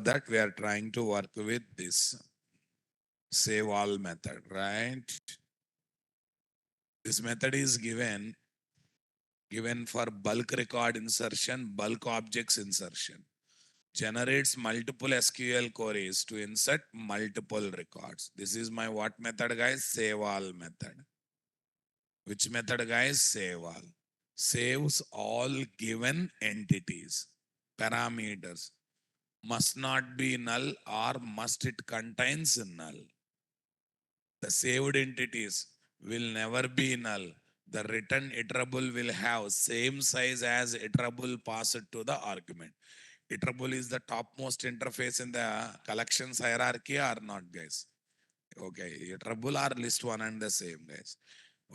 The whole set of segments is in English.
that, we are trying to work with this save all method, right? This method is given for bulk record insertion, bulk objects insertion. Generates multiple SQL queries to insert multiple records. This is my what method, guys? Save all method. Which method, guys? Save all. Saves all given entities, parameters. Must not be null or must it contains null. The saved entities will never be null. The return iterable will have same size as iterable passed to the argument. Iterable is the topmost interface in the collections hierarchy or not, guys? Okay, iterable are list one and the same, guys.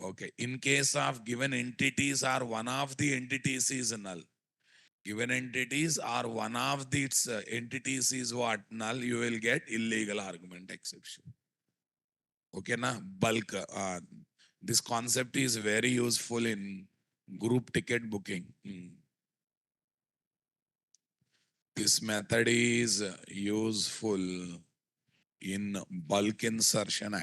Okay, in case of given entities or one of the entities is null. Given entities or one of these entities is what? Null, you will get illegal argument exception. Okay, na? Bulk. This concept is very useful in group ticket booking. This method is useful in bulk insertion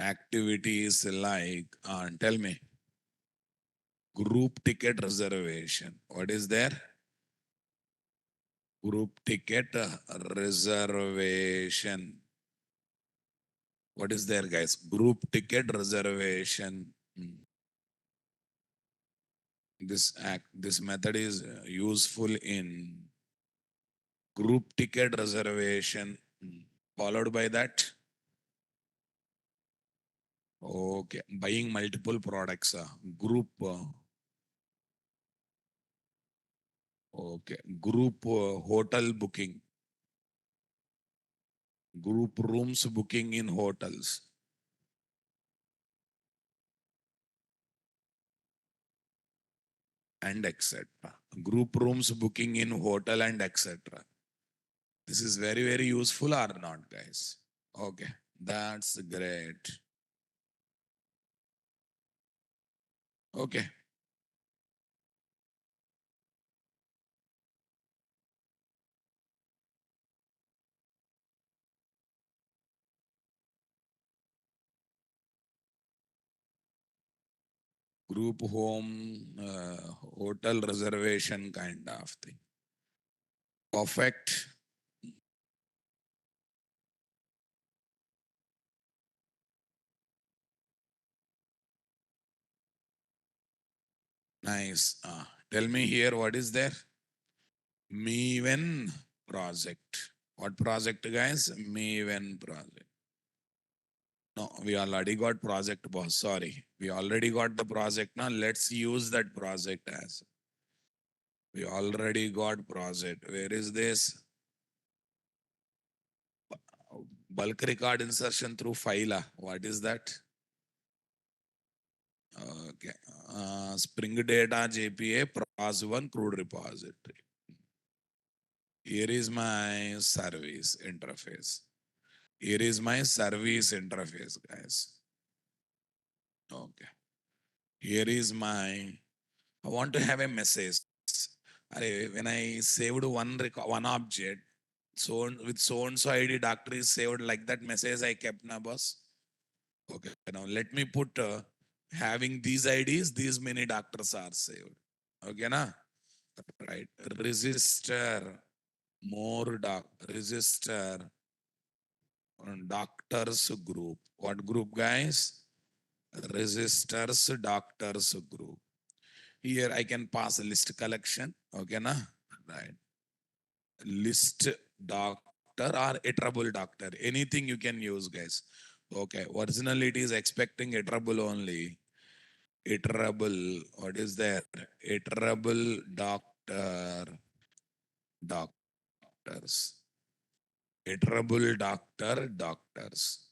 activities like, tell me, group ticket reservation. What is there? Group ticket reservation. What is there, guys? Group ticket reservation. This method is useful in group ticket reservation. Followed by that, okay, buying multiple products. Group. Okay, group hotel booking. Group rooms booking in hotels. And etc. Group rooms booking in hotel and etc. This is very, very useful or not, guys? Okay, that's great. Okay. Group home, hotel reservation kind of thing. Perfect. Nice. Tell me here, what is there? Me when project. What project, guys? Me when project. No, we already got project, boss. Sorry. We already got the project. Now let's use that project as. We already got project. Where is this? Bulk record insertion through file. What is that? Okay. Spring data JPA pros1 crude repository. Here is my service interface. Here is my service interface, guys. Okay. Here is my, I want to have a message. When I saved one object, so with so and so ID doctor is saved, like that message I kept, na boss. Okay, now let me put having these IDs, these many doctors are saved. Okay, na? Right. Register more register doctors group. What group, guys? Registers doctors group. Here I can pass a list collection. Okay, na? Right. List doctor or iterable doctor. Anything you can use, guys. Okay. Originally it is expecting iterable only. Iterable. What is there? Iterable doctor. Doctors. Iterable doctors.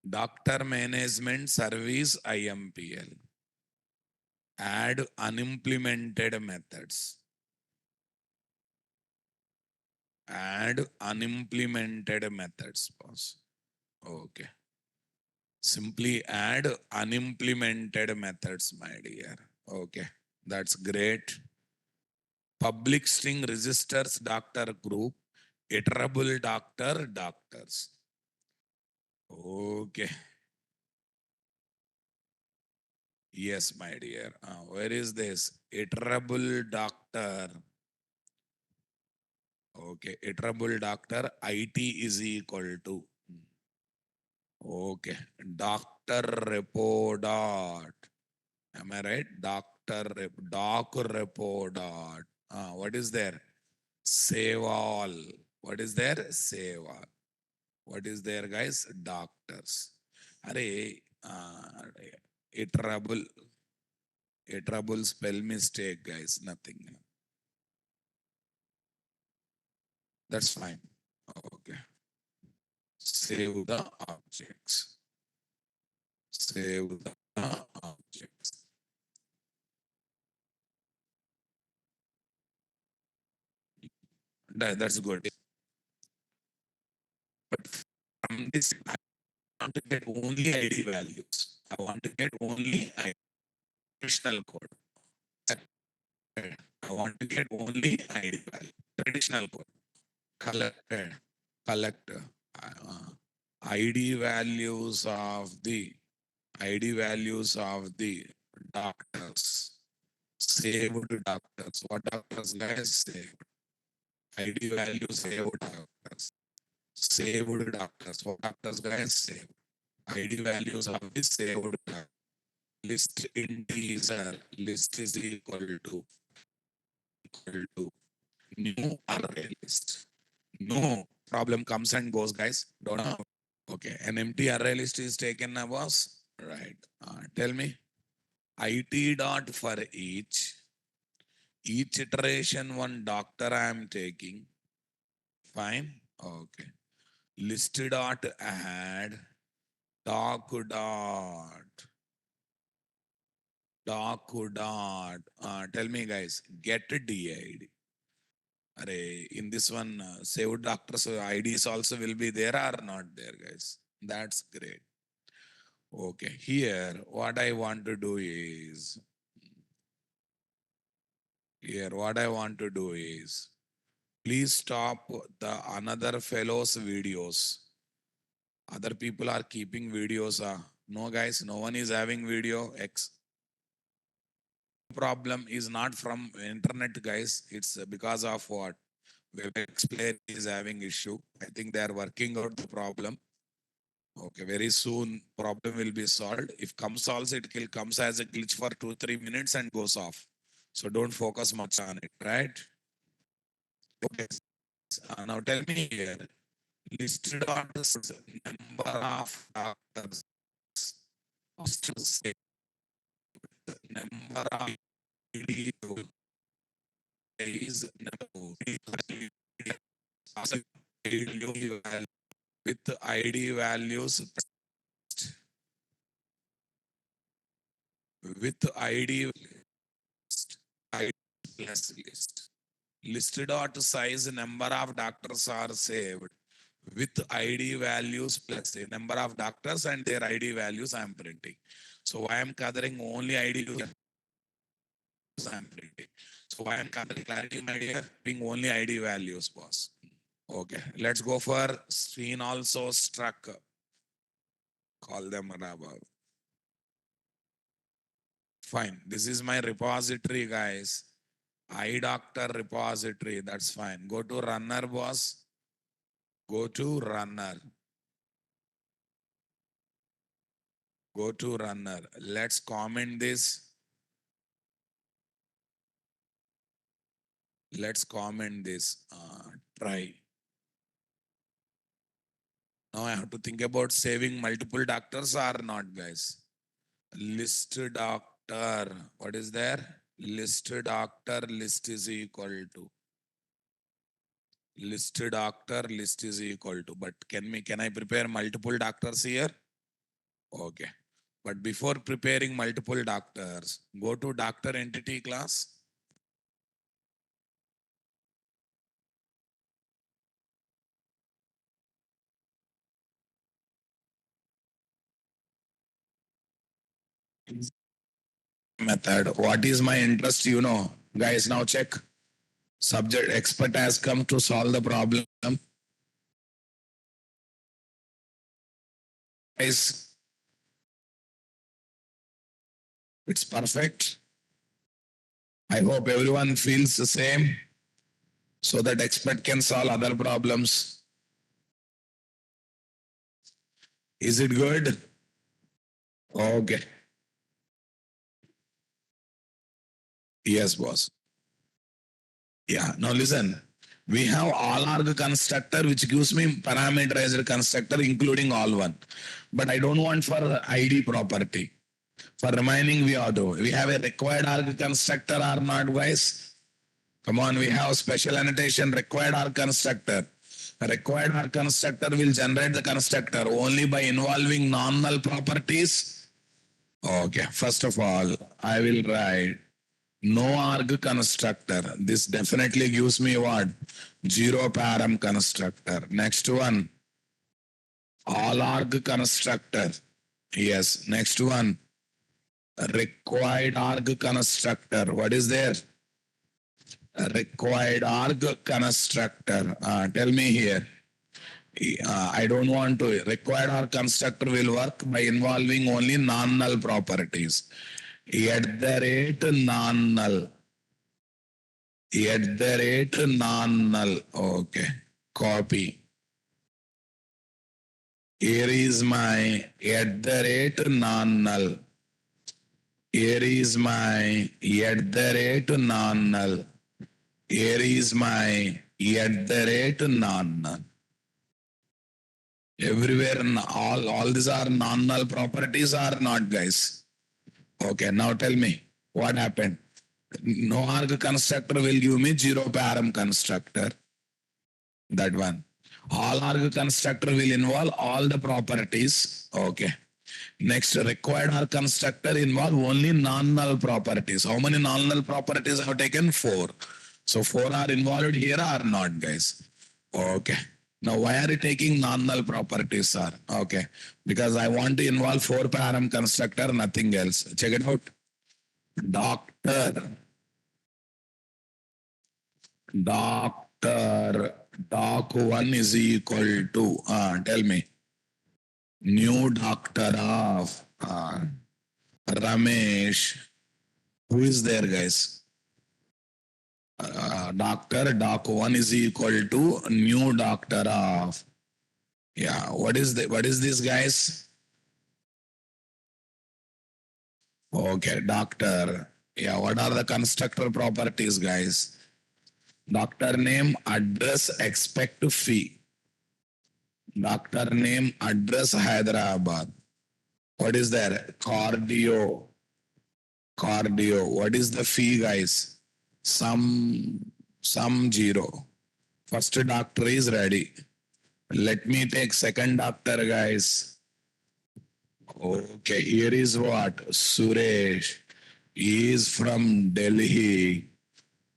Doctor management service IMPL. Add unimplemented methods. Add unimplemented methods, boss. Okay. Simply add unimplemented methods, my dear. Okay, that's great. Public string registers doctor group, iterable doctor doctors. Okay, yes, my dear. Where is this? Iterable doctor. Okay, iterable doctor, IT is equal to. Okay, doctor repo dot. Am I right? Doc repo dot. What is there? Save all. What is there? Save all. What is there, guys? Doctors. Array, iterable, iterable spell mistake, guys. Nothing. That's fine. Okay. Save the objects. Save the objects. That's good. But from this, I want to get only ID values. I want to get only traditional code. I want to get only ID value. Traditional code. Collected. Collect ID values of the ID values of the doctors. Saved doctors. What doctors, guys? Saved. ID values saved doctors. Saved doctors. What doctors, guys? Saved. ID values of the saved doctors. List integer. List is equal to new array list. No problem comes and goes, guys. Don't know. Okay, an empty array list is taken now, boss. Right. Tell me. IT dot for each iteration one doctor I am taking. Fine. Okay. List dot add doc dot. Tell me, guys. Get DID. Array, in this one, saved doctors IDs also will be there or not there, guys. That's great. Okay, here what I want to do is please stop the another fellow's videos. Other people are keeping videos. No, guys, no one is having video. X problem is not from internet, guys. It's because of what? WebEx player is having issue. I think they are working out the problem. Okay, very soon problem will be solved. If comes also, it will comes as a glitch for 2-3 minutes and goes off. So don't focus much on it, right? Okay. Now tell me here, listed on the number of doctors, number of individuals is with ID values with ID list, ID plus list. Listed dot size number of doctors are saved with ID values plus the number of doctors and their ID values I am printing. So I am gathering only ID values I am printing. So I am gathering clarity, my dear, being only ID values, boss. Okay, let's go for screen also struck. Call them above. Fine. This is my repository, guys. Eye doctor repository. That's fine. Go to runner, boss. Go to runner. Go to runner. Let's comment this. Let's comment this. Try. Now I have to think about saving multiple doctors or not, guys. List doctor. What is there? List doctor list is equal to. List doctor list is equal to. But can I prepare multiple doctors here? Okay. But before preparing multiple doctors, go to doctor entity class. method. What is my interest? Guys, now check. Subject expert has come to solve the problem. Guys, it's perfect. I hope everyone feels the same so that expert can solve other problems. Is it good? Okay. Yes, boss. Yeah. Now listen. We have all arg constructor which gives me parameterized constructor including all one. But I don't want for ID property. For remaining we are do. We have a required arg constructor or not, guys? Come on, we have special annotation required arg constructor. A required arg constructor will generate the constructor only by involving non-null properties. Okay, first of all, I will write no arg constructor. This definitely gives me what? Zero param constructor. Next one, all arg constructor. Yes, next one, required arg constructor. What is there? Required arg constructor. Tell me here. I don't want to. Required arg constructor will work by involving only non-null properties. At the rate non-null. At the rate non-null. Okay. Copy. Here is my at the rate non-null. Here is my at the rate non-null. Here is my at the rate non-null. Everywhere, all these are non-null properties or not, guys? Okay, now tell me what happened. No arg constructor will give me zero param constructor. That one. All arg constructor will involve all the properties. Okay. Next, required arg constructor involve only non-null properties. How many non-null properties I have taken? 4. So 4 are involved here or not, guys? Okay. Now, why are you taking non-null properties, sir? Okay. Because I want to involve 4 param constructor, nothing else. Check it out. Doctor. Doc1 is equal to, tell me. New doctor of Ramesh. Who is there, guys? Doctor doc1 is equal to new doctor of. Yeah, what is this, guys? Okay, doctor. Yeah, what are the constructor properties, guys? Doctor name, address, expect fee. Doctor name, address, Hyderabad. What is there? Cardio. What is the fee, guys? Some 0. First doctor is ready. Let me take second doctor, guys. Okay, here is what? Suresh. He is from Delhi.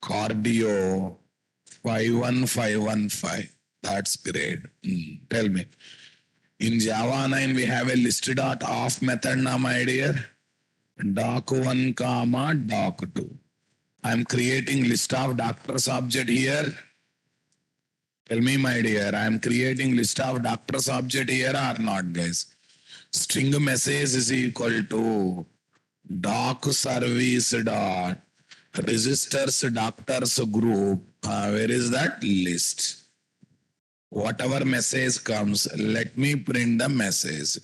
Cardio 51515. That's great. Tell me. In Java 9, we have a list.off method now, my dear. Doc1, doc2. I'm creating list of doctors object here. Tell me, my dear, I'm creating list of doctors object here or not, guys? String message is equal to doc service dot registers doctors group. Where is that list? Whatever message comes, let me print the message.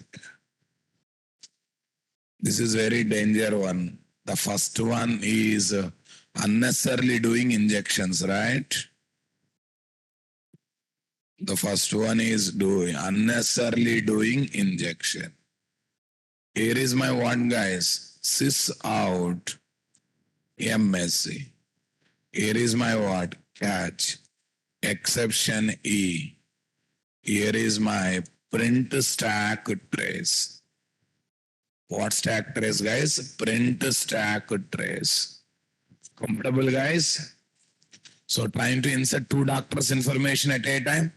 This is very danger one. The first one is unnecessarily doing injections, right? The first one is unnecessarily doing injection. Here is my one, guys. Sys out MSC. Here is my what? Catch. Exception E. Here is my print stack trace. What stack trace, guys? Print stack trace. Comfortable, guys? So trying to insert 2 doctors' information at a time.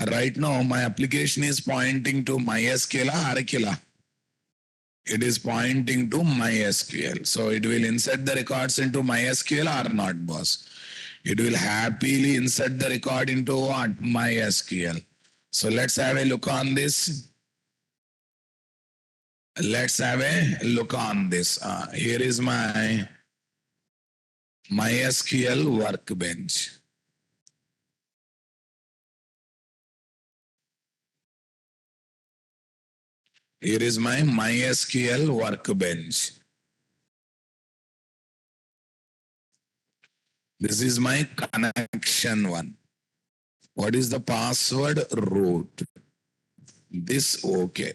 Right now, my application is pointing to MySQL or Aquila. It is pointing to MySQL. So it will insert the records into MySQL or not, boss? It will happily insert the record into what? MySQL. So let's have a look on this. Let's have a look on this. Here is my MySQL workbench. Here is my MySQL workbench. This is my connection one. What is the password? Root. This okay.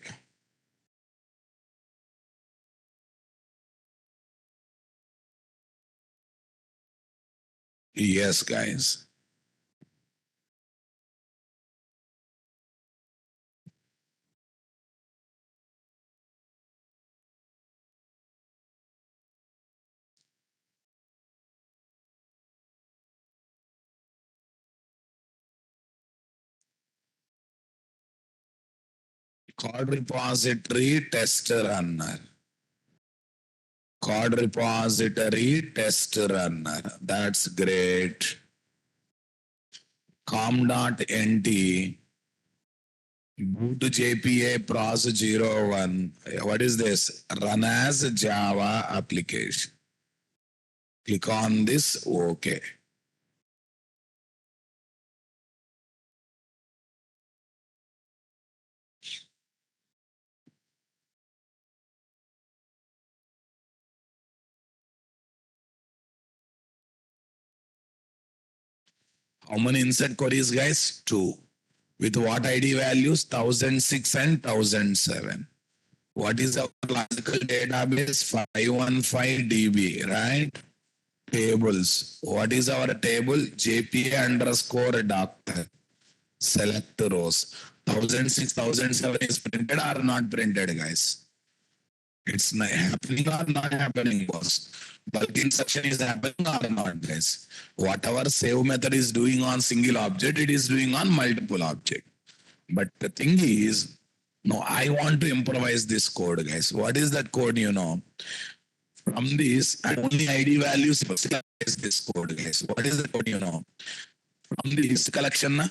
Yes, guys. Code repository test runner. Code repository test runner. That's great. com.nt boot JPA pros01. What is this? Run as Java application. Click on this. Okay. How many insert queries, guys? 2. With what ID values? 1006 and 1007. What is our classical database? 515 DB, right? Tables. What is our table? JPA underscore doctor. Select rows. 1006, 1007 is printed or not printed, guys? It's not happening or not happening, boss. Bulk instruction is happening or not, guys. Whatever save method is doing on single object, it is doing on multiple object. But the thing is, no, I want to improvise this code, guys. What is that code, you know? From this, and only ID values is this code, guys. What is the code, you know? From this collection,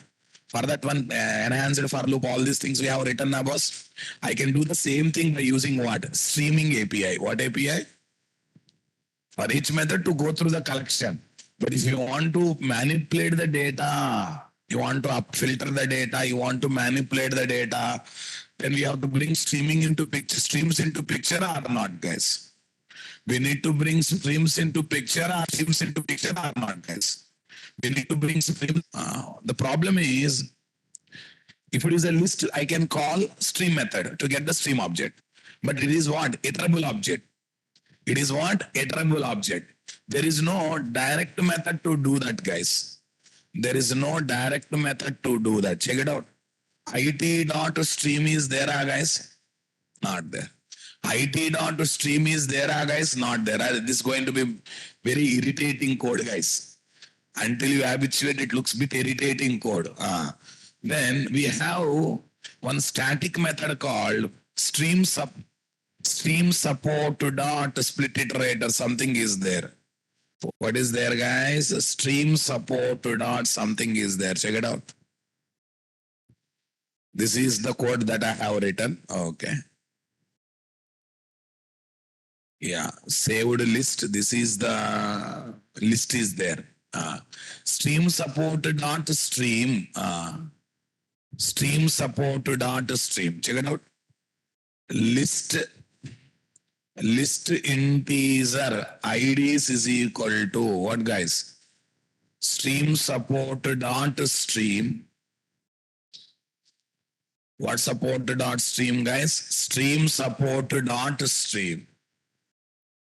for that one enhanced for loop, all these things we have written now, boss. I can do the same thing by using what? Streaming API. What API? For each method to go through the collection. But if you want to manipulate the data, you want to up filter the data, you want to manipulate the data, then we have to bring streaming into picture, streams into picture or not, guys? We need to bring streams into picture or streams into picture or not, guys? We need to bring streams. The problem is, if it is a list, I can call stream method to get the stream object. But it is what? Iterable object. It is what? Iterable object. There is no direct method to do that, guys. There is no direct method to do that. Check it out. it.stream is there, guys? Not there. it.stream is there, guys? Not there. This is going to be very irritating code, guys. Until you habituate, it looks bit irritating code. Then we have one static method called stream support dot split iterator. Something is there. What is there, guys? Stream support dot something is there. Check it out. This is the code that I have written. Okay. Yeah, saved list. This is the list is there. Stream support dot stream. Stream support dot stream. Check it out. List integer IDs is equal to what, guys? Stream support dot stream. What support dot stream, guys? Stream support dot stream.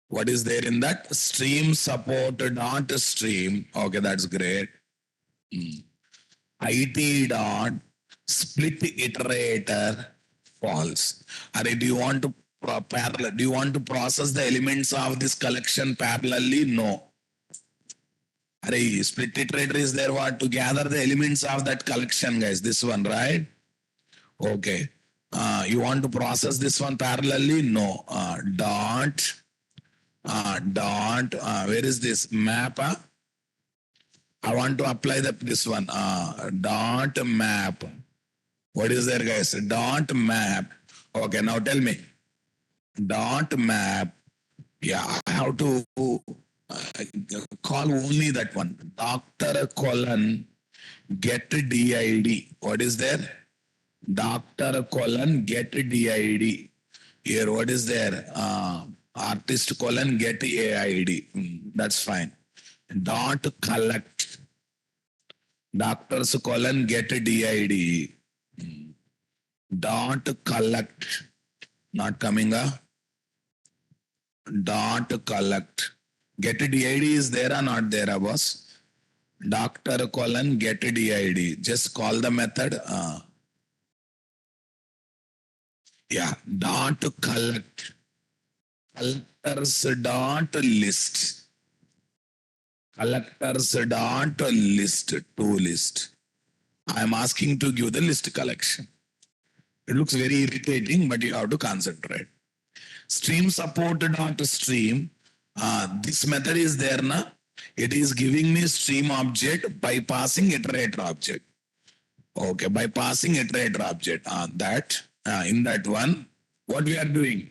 What is there in that? Stream support dot stream. Okay, that's great. IT dot split iterator false. Are do you want to parallel? Do you want to process the elements of this collection parallelly? No. Are split iterator is there what? To gather the elements of that collection, guys. This one, right? Okay. You want to process this one parallelly? No. Where is this map? I want to apply this one. Dot map. What is there, guys? Dot map. Okay, now tell me. Dot map. Yeah, I have to call only that one. Doctor colon get DID. What is there? Doctor colon get DID. Here, what is there? Artist colon get AID. That's fine. Dot collect. Doctors colon get DID. Dot collect. Not coming up. Dot collect. Get DID is there or not there, boss? Doctor colon get DID. Just call the method. Yeah, dot collect. Collectors dot list. Collectors dot list to list. I am asking to give the list collection. It looks very irritating, but you have to concentrate. Stream support dot stream. This method is there na. It is giving me stream object by passing iterator object. Okay, by passing iterator object. In that one, what we are doing?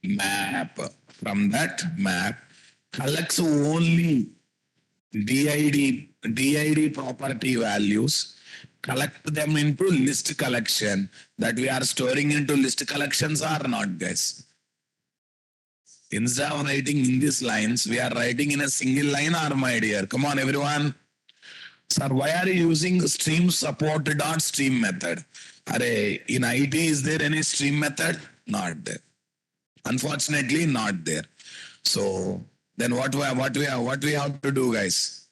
Map. From that map, collects only DID property values, collect them into list collection that we are storing into list collections or not, guys. Instead of writing in these lines, we are writing in a single line or my dear. Come on, everyone. Sir, why are you using stream support dot stream method? Array, in IT, is there any stream method? Not there. Unfortunately, not there. So then what we have to do, guys?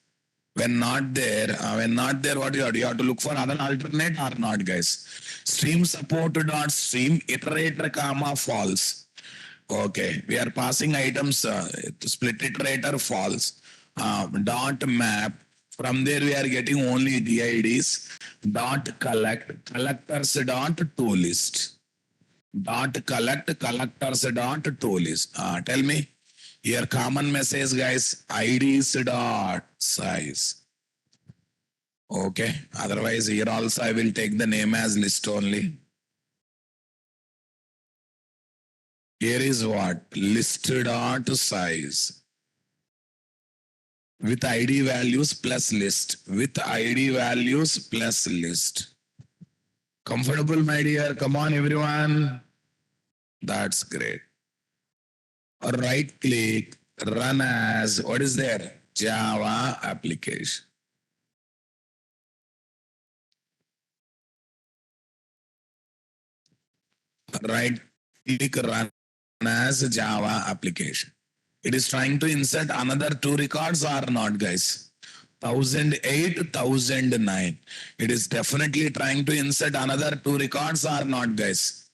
When not there, what you have to look for other alternate or not, guys? Stream support dot stream iterator comma false. Okay, we are passing items split iterator false. Dot map. From there we are getting only DIDs. Dot collectors dot to list. Dot collectors dot to list. Tell me. Here common message, guys. IDs dot size. Okay. Otherwise, here also I will take the name as list only. Here is what? List dot size. With ID values plus list. With ID values plus list. Comfortable, my dear? Come on, everyone. That's great. Right click, run as, what is there? Java application. Right click, run as Java application. It is trying to insert another two records or not, guys? 1008, 1009. It is definitely trying to insert another two records or not, guys?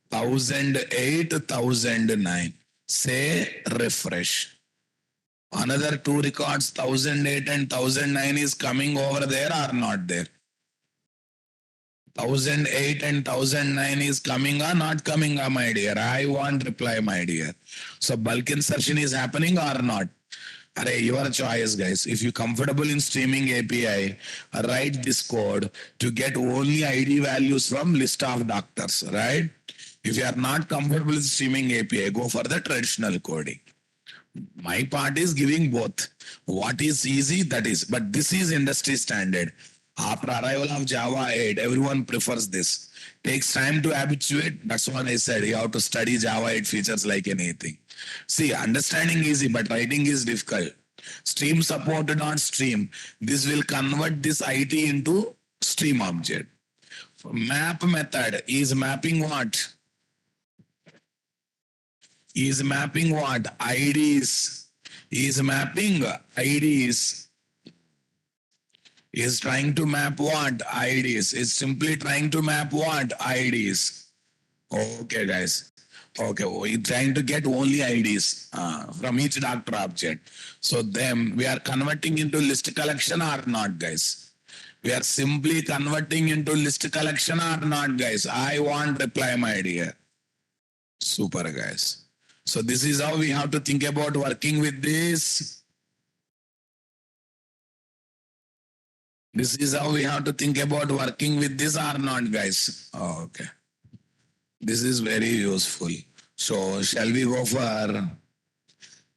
1008, 1009. Say refresh. Another two records, 1008 and 1009 is coming over there or not there? 1008 and 1009 is coming or not coming, my dear? I want reply, my dear. So bulk insertion is happening or not? Array, your choice, guys. If you're comfortable in streaming API, write this code to get only ID values from list of doctors, right? If you are not comfortable in streaming API, go for the traditional coding. My part is giving both. What is easy, that is. But this is industry standard. After arrival of Java 8, everyone prefers this. Takes time to habituate. That's what I said. You have to study Java 8 features like anything. See, understanding easy, but writing is difficult. Stream supported on stream. This will convert this IT into stream object. Map method is mapping what? Is mapping what? IDs. Is mapping IDs. Is trying to map what? IDs. Is simply trying to map what? IDs. Okay, guys. Okay, we're trying to get only IDs from each doctor object. So then we are converting into list collection or not, guys? We are simply converting into list collection or not, guys? I want reply, my dear. Super, guys. So this is how we have to think about working with this. This is how we have to think about working with this or not, guys. Oh, okay. This is very useful. So shall we go for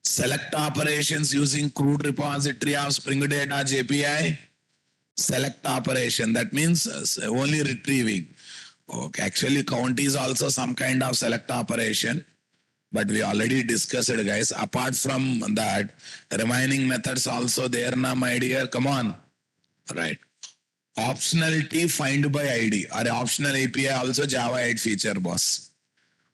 select operations using crude repository of Spring Data JPI? Select operation. That means only retrieving. Okay. Actually, count is also some kind of select operation. But we already discussed it, guys. Apart from that, remaining methods also there now, my dear. Come on. Right. Optionality find by ID or optional API also Java 8 feature, boss.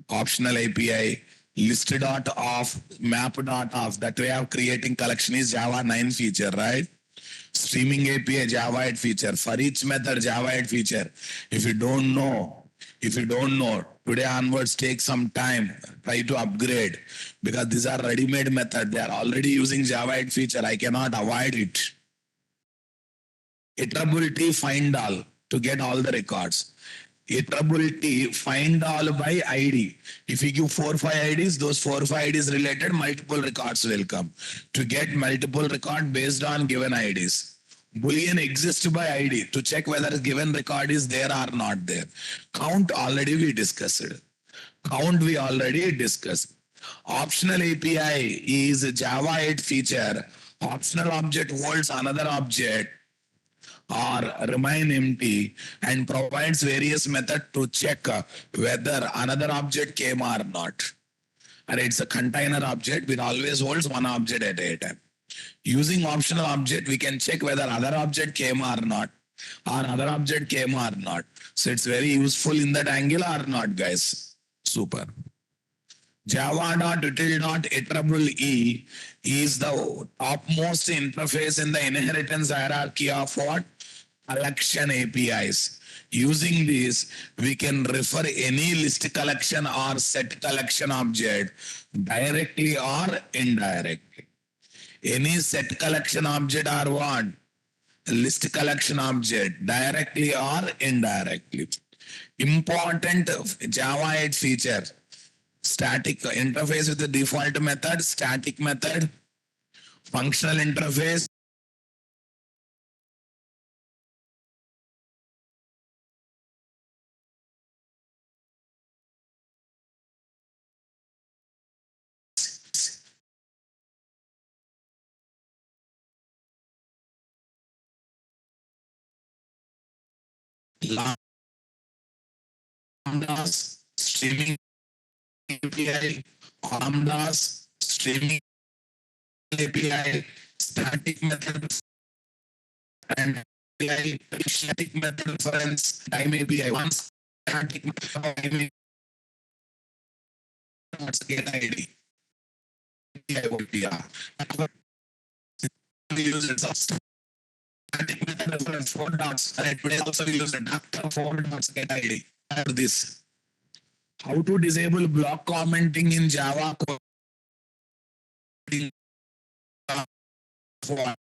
Optional API, list dot off, map dot off. That way of creating collection is Java 9 feature, right? Streaming API Java 8 feature. For each method, Java 8 feature. If you don't know, today onwards take some time, try to upgrade because these are ready-made method. They are already using Java 8 feature. I cannot avoid it. Iterability find all to get all the records. Iterability find all by ID. If you give 4-5 IDs, those 4-5 IDs related, multiple records will come. To get multiple record based on given IDs. Boolean exists by ID to check whether a given record is there or not there. Count already we discussed. Count we already discussed. Optional API is a Java 8 feature. Optional object holds another object or remain empty and provides various methods to check whether another object came or not. And it's a container object which always holds one object at a time. Using optional object, we can check whether other object came or not, or other object came or not. So it's very useful in that angle or not, guys. Super. Java.util.iterable-e is the topmost interface in the inheritance hierarchy of what? Collection APIs. Using this, we can refer any list collection or set collection object directly or indirectly. Any set collection object or what? List collection object directly or indirectly. Important Java 8 feature. Static interface with the default method, static method, functional interface, lambdas, streaming API, lambdas, streaming API, static method, and API, static method reference, time API. Once static method, get ID. API. We use it. Static method reference 4 dots. And today also we use it. After 4 dots, get ID. After this. How to disable block commenting in Java coding for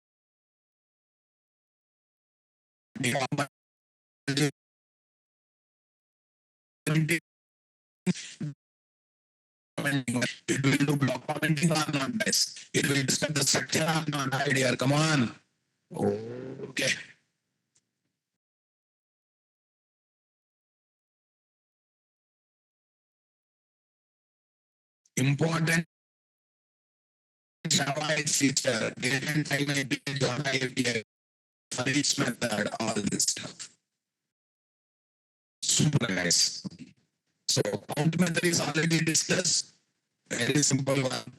it will do block commenting or not, guys. It will discuss the structure or not, idea. Come on. Okay. Important Java feature, date and time API, Java API, for each method, all this stuff. Super, guys. So count method is already discussed. Very simple one.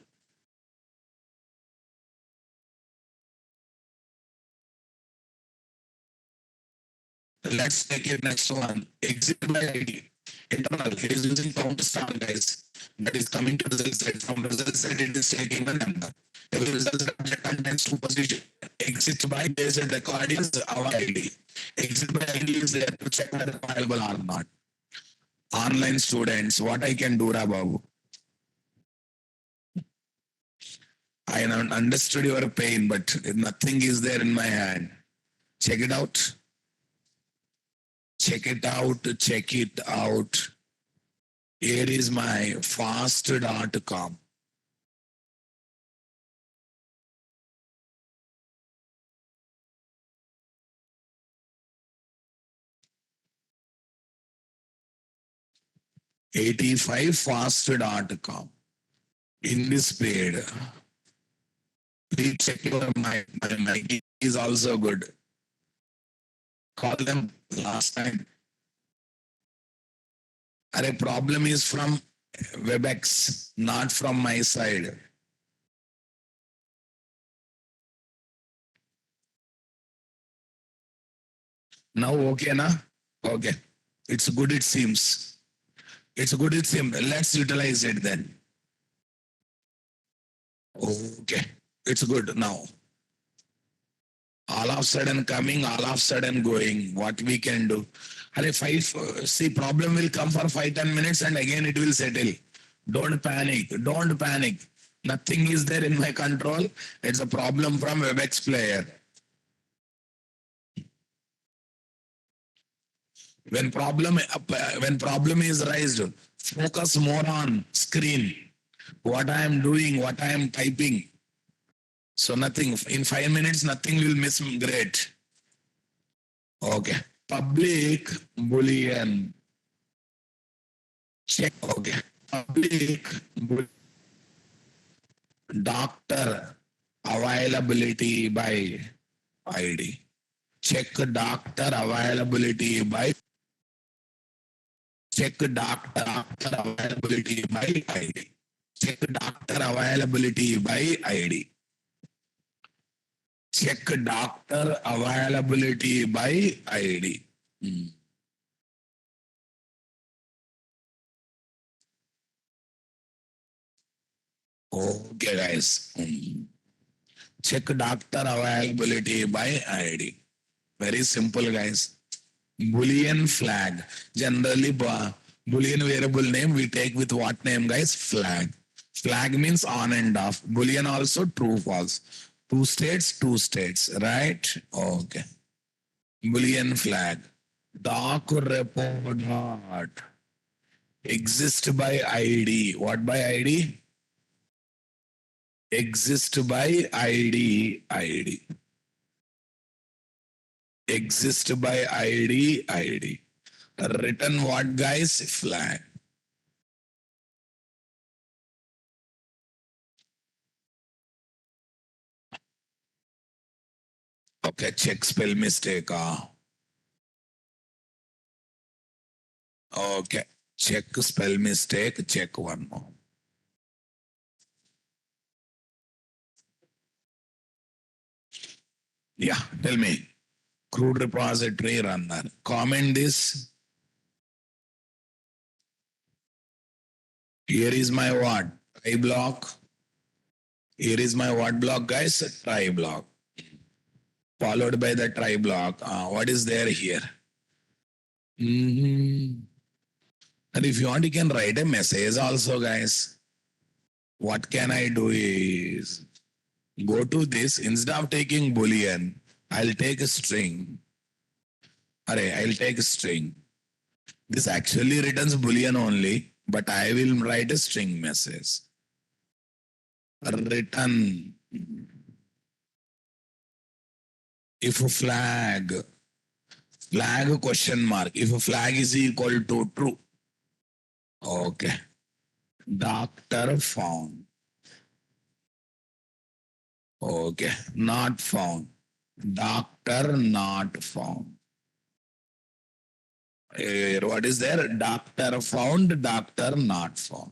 Let's take it next one. Exit by ID. Internal. It is using count star, guys. That is coming to the result set. From result set, it is taking the number. Every result object contains two position. Exit by base record is our ID. Exit by ID is there to check whether available or not. Online students, what I can do, Rababu? I understood your pain, but nothing is there in my hand. Check it out. check it out, check it out. Here is my fast.com. $85fast.com. In this paid. Please check your my mic is also good. Call them last time. A problem is from WebEx, not from my side. Now okay na? Okay. It's good it seems. It's good it seems. Let's utilize it then. Okay. It's good now. All of sudden coming, all of sudden going. What we can do? See, problem will come for 5-10 minutes and again it will settle. Don't panic. Don't panic. Nothing is there in my control. It's a problem from WebEx player. When problem is raised, focus more on screen. What I am doing, what I am typing. So nothing. In 5 minutes, nothing will miss. Great. Okay. Public Boolean. Check. Okay. Public doctor availability by ID. Check doctor availability by availability by ID. Check doctor availability by ID. Check doctor availability by ID. Okay, guys. Check doctor availability by ID. Very simple, guys. Boolean flag. Generally, Boolean variable name we take with what name, guys? Flag. Flag means on and off. Boolean also true, false. Two states, right? Okay. Boolean flag. Doc report dot exist by ID. What by ID? Exist by ID. Exist by ID. Written what, guys? Flag. Okay, check spell mistake. Okay, check spell mistake. Check one more. Yeah, tell me. Crude repository runner. Comment this. Here is my what? Try block. Here is my what block, guys? Try block. Followed by the try block. What is there here? And if you want, you can write a message also, guys. What can I do is go to this. Instead of taking Boolean, I'll take a string. I'll take a string. This actually returns Boolean only, but I will write a string message. Return if flag question mark. If flag is equal to true. Okay. Doctor found. Okay. Not found. Doctor not found. What is there? Doctor found, doctor not found.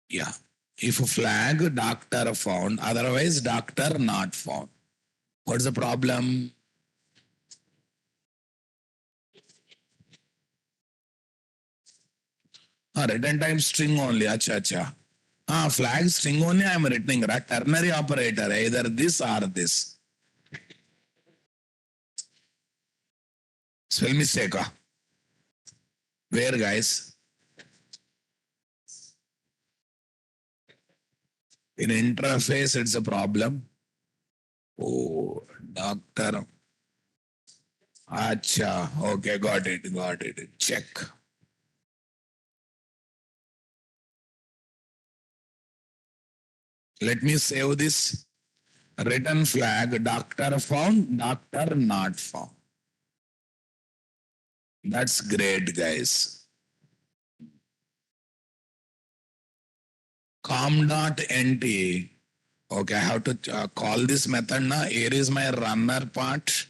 Yeah. If flag, doctor found, otherwise doctor not found. What's the problem? Return time string only. Acha. Flag string only I am returning. Ternary operator, either this or this. Spell mistake. Where, guys? In interface, it's a problem. Oh, doctor. Acha. Okay, got it. Got it. Check. Let me save this. Written flag. Doctor found. Doctor not found. That's great, guys. Com.nt. Okay, I have to call this method now. Here is my runner part.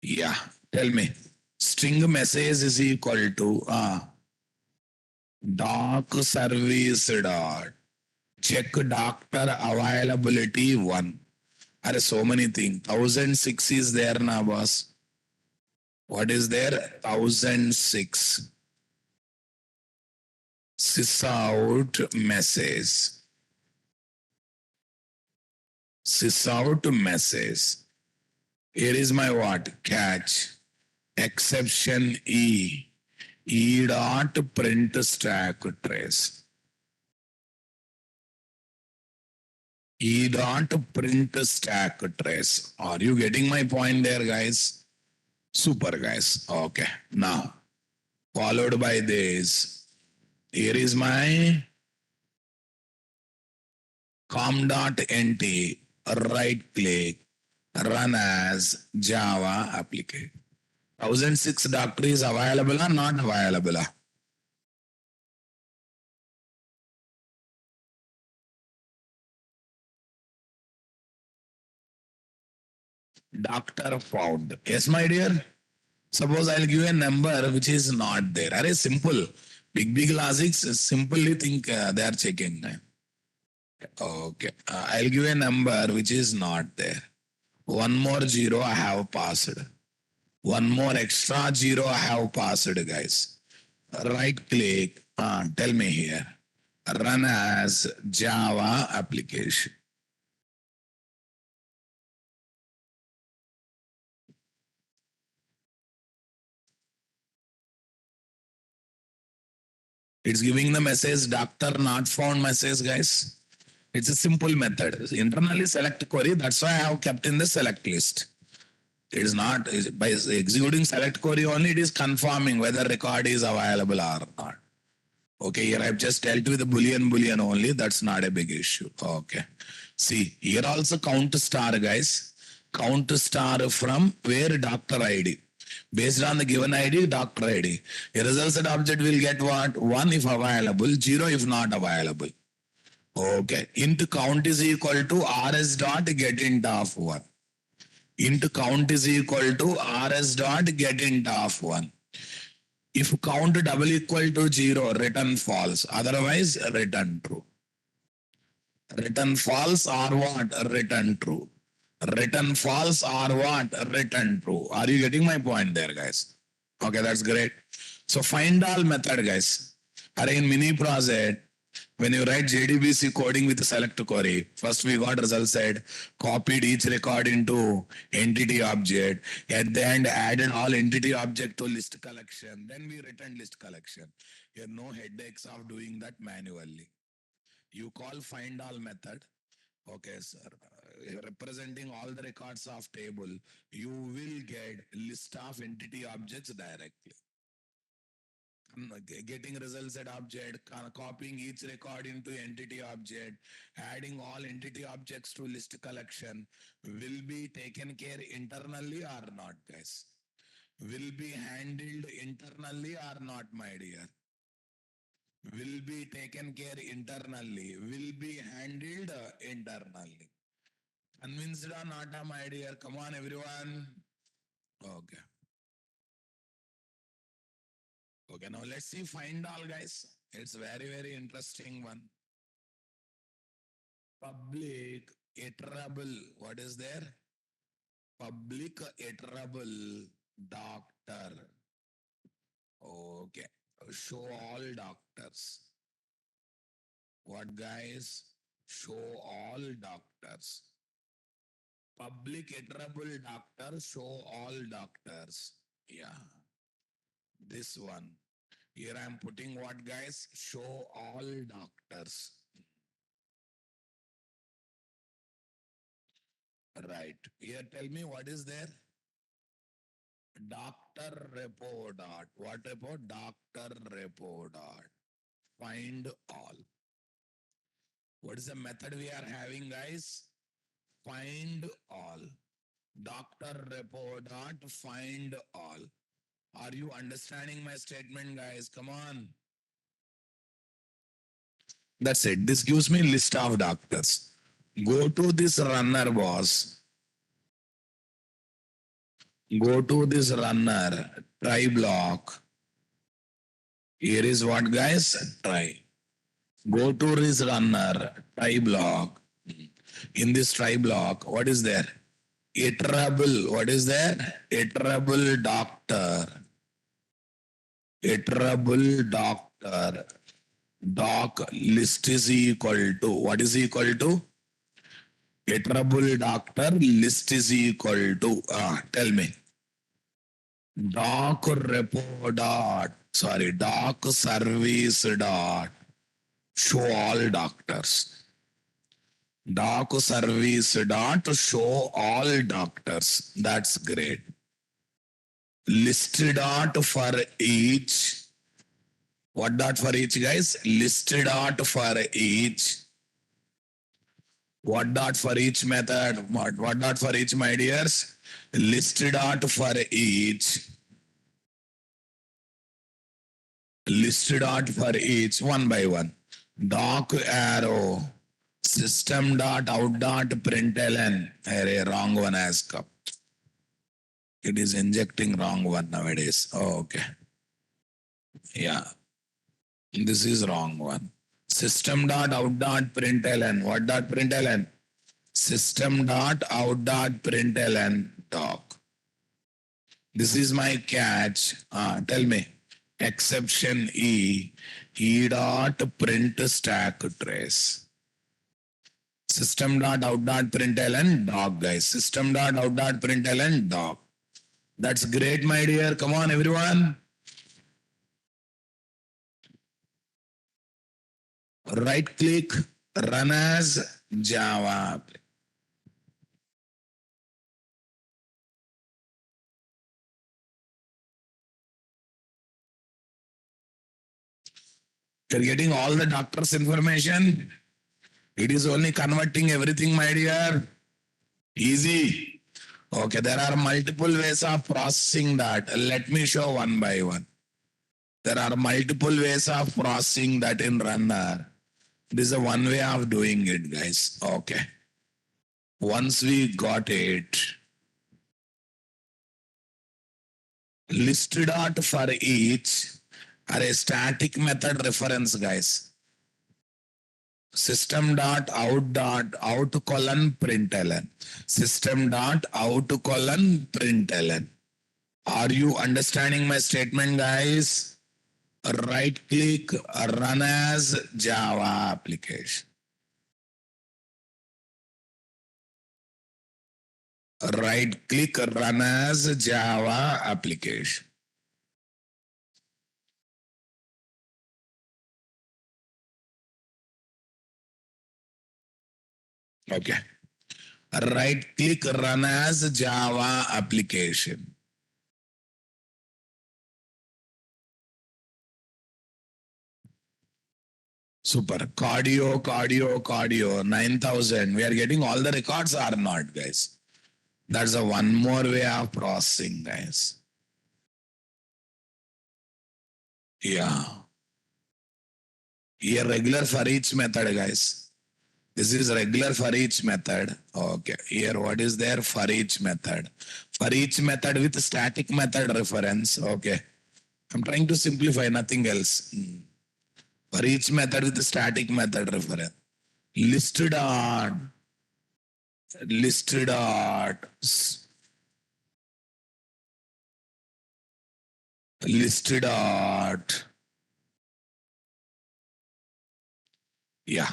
Yeah, tell me. String message is equal to doc service dot check doctor availability one. Are so many things. 1006 is there now, boss. What is there? 1006. Sys out message. Sys out message. Here is my what? Catch. Exception E. E dot print stack trace. E dot print stack trace. Are you getting my point there, guys? Super, guys. Okay. Now, followed by this. Here is my com.nt. Right click. Run as Java application. 1006 doctor is available or not available? Doctor found. Yes, my dear. Suppose I'll give a number which is not there. Are simple. Big logics simply think they are checking. Okay. I'll give a number which is not there. One more zero I have passed. One more extra zero I have passed, guys. Right click. Tell me here. Run as Java application. It's giving the message doctor not found message, guys. It's a simple method. Internally select query. That's why I have kept in the select list. It is not by executing select query only. It is confirming whether record is available or not. Okay, here I've just dealt with the boolean only. That's not a big issue. Okay. See, here also count star, guys. Count star from where doctor ID. Based on the given ID, doctor ID. A result set object will get what? 1 if available, 0 if not available. Okay. Int count is equal to rs dot get int of 1. Int count is equal to rs dot get int of 1. If count double equal to 0, return false. Otherwise, return true. Return false or what? Return true. Return false or what? Return true. Are you getting my point there, guys? Okay, that's great. So find all method, guys. Are in mini project, when you write JDBC coding with select query, first we got result set, copied each record into entity object, at the end added all entity object to list collection, then we return list collection. Here no headaches of doing that manually. You call find all method. Okay, sir. Representing all the records of table, you will get list of entity objects directly. Getting results at object, copying each record into entity object, adding all entity objects to list collection will be taken care internally or not, guys? Will be handled internally or not, my dear? Will be taken care internally, will be handled internally. Convinced or not, my dear? Come on, everyone. Okay. Okay, now let's see find all, guys. It's very interesting one. Public iterable. What is there? Public iterable doctor. Okay. Show all doctors. What, guys? Show all doctors. Public iterable doctor. Show all doctors. Yeah. This one. Here I am putting what, guys? Show all doctors. Right. Here tell me what is there? Doctor repo dot. What repo? Doctor repo dot. Find all. What is the method we are having, guys? Find all. Doctor repo dot find all. Are you understanding my statement, guys? Come on. That's it. This gives me list of doctors. Go to this runner, boss. Go to this runner. Try block. Here is what, guys? Try. Go to this runner. Try block. In this try block, what is there? Iterable. What is there? Iterable doctor. Iterable doctor. Doc list is equal to. What is equal to? Iterable doctor list is equal to. Tell me. Doc repo dot. Sorry. Doc service dot. Show all doctors. Doc service dot show all doctors. That's great. List dot for each. What dot for each, guys? List dot for each. What dot for each method? What dot for each, my dears? List dot for each. List dot for each, one by one. Doc arrow. System dot out dot println. Array, wrong one has come. It is injecting wrong one nowadays. Oh, okay. Yeah. This is wrong one. System dot out dot println. What dot println? System dot out dot println doc. This is my catch. Tell me. Exception E. E dot print stack trace. System dot out dot println doc, guys. System dot out dot println doc. That's great, my dear. Come on, everyone. Right click, run as Java. You're getting all the doctor's information. It is only converting everything, my dear. Easy. Okay, there are multiple ways of processing that. Let me show one by one. There are multiple ways of processing that in runner. This is a one way of doing it, guys. Okay. Once we got it, list dot for each are a static method reference, guys. System dot out colon println. System dot out colon println. Are you understanding my statement, guys? Right click, run as Java application. Right click, run as Java application. Okay. Right click, run as Java application. Super. Cardio, 9,000. We are getting all the records or not, guys? That's a one more way of processing, guys. Yeah. Here regular for each method, guys. This is regular for each method. Okay. Here what is there for each method? For each method with static method reference. Okay. I'm trying to simplify, nothing else. For each method with static method reference. Listed on. Listed on. Listed out. Yeah.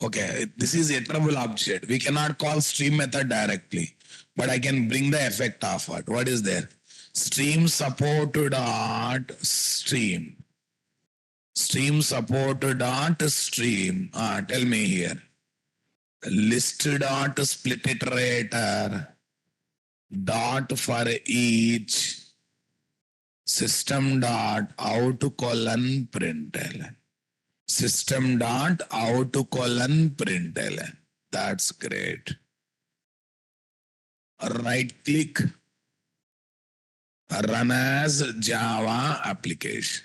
Okay. This is a iterable object. We cannot call stream method directly, but I can bring the effect of it. What is there? Stream support dot stream. Stream support dot stream. Tell me here. List dot split iterator dot for each System dot out colon println. System dot out colon println. That's great. Right click, run as Java application.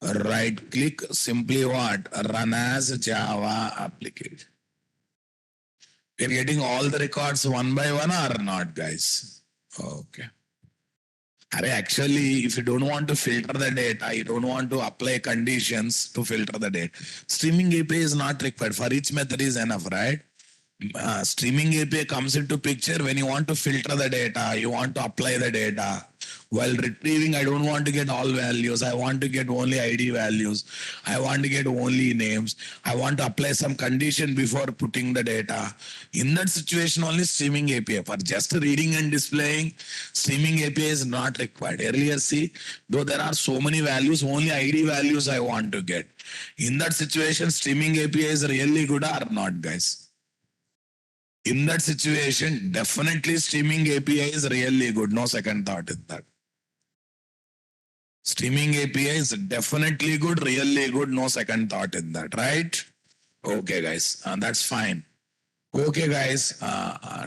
Right click, simply what? Run as Java application. We're getting all the records one by one or not, guys? Okay. Actually, if you don't want to filter the data, you don't want to apply conditions to filter the data. Streaming API is not required. For each method is enough, right? Streaming API comes into picture when you want to filter the data, you want to apply the data. While retrieving, I don't want to get all values. I want to get only ID values. I want to get only names. I want to apply some condition before putting the data. In that situation, only streaming API. For just reading and displaying, streaming API is not required. Earlier, see, though there are so many values, only ID values I want to get. In that situation, streaming API is really good or not, guys? In that situation, definitely streaming API is really good. No second thought in that. Streaming API is definitely good, really good. No second thought in that, right? Okay, guys, that's fine. Okay, guys,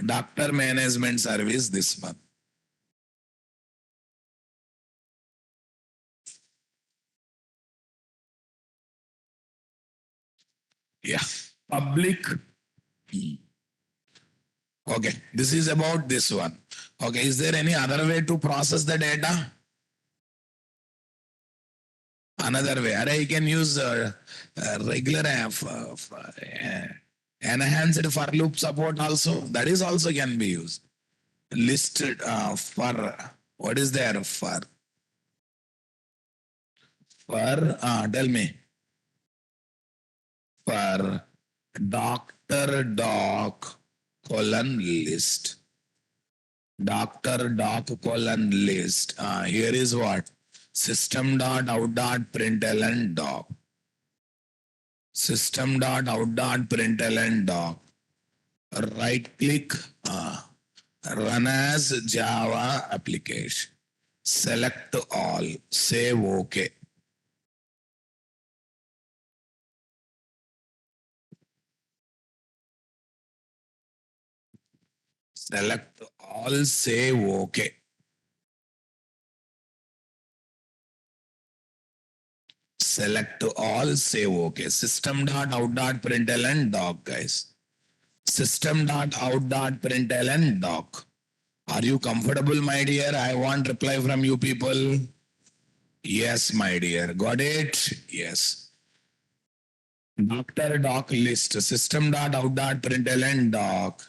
doctor management service this month. Yeah, public. Okay, this is about this one. Okay, is there any other way to process the data? Another way, I can use regular enhanced for loop support also. That is also can be used. Listed for what is there for tell me for doctor doc colon list. Doctor doc colon list. Here is what? System dot out dot println doc. System dot out dot println doc. Right click, run as Java application. Select all. Save OK. Select all. Save OK. Select all, save OK. System dot out dot println doc, guys. System dot out dot println doc. Are you comfortable, my dear? I want reply from you people. Yes, my dear. Got it? Yes. Doctor doc list. System dot out dot println doc.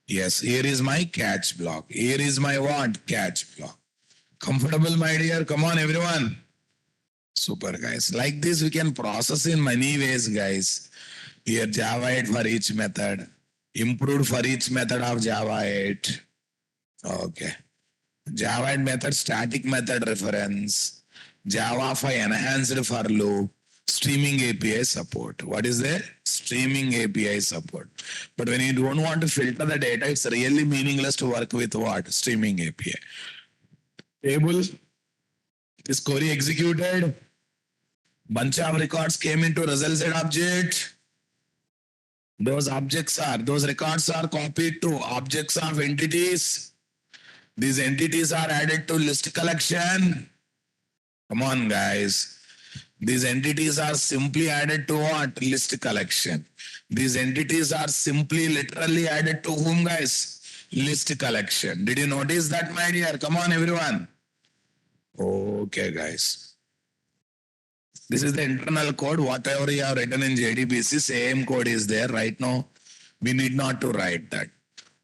Yes, here is my catch block. Here is my what? Catch block. Comfortable, my dear? Come on, everyone. Super, guys. Like this, we can process in many ways, guys. Here, Java 8 for each method. Improved for each method of Java 8. Okay. Java 8 method, static method reference. Java 5 enhanced for loop. Streaming API support. What is there? Streaming API support. But when you don't want to filter the data, it's really meaningless to work with what? Streaming API. Table. Is query executed? Bunch of records came into result set object. Those records are copied to objects of entities. These entities are added to list collection. Come on, guys. These entities are simply added to what? List collection. These entities are simply literally added to whom, guys? List collection. Did you notice that, my dear? Come on, everyone. Okay, guys. This is the internal code. Whatever you have written in JDBC, same code is there right now. We need not to write that.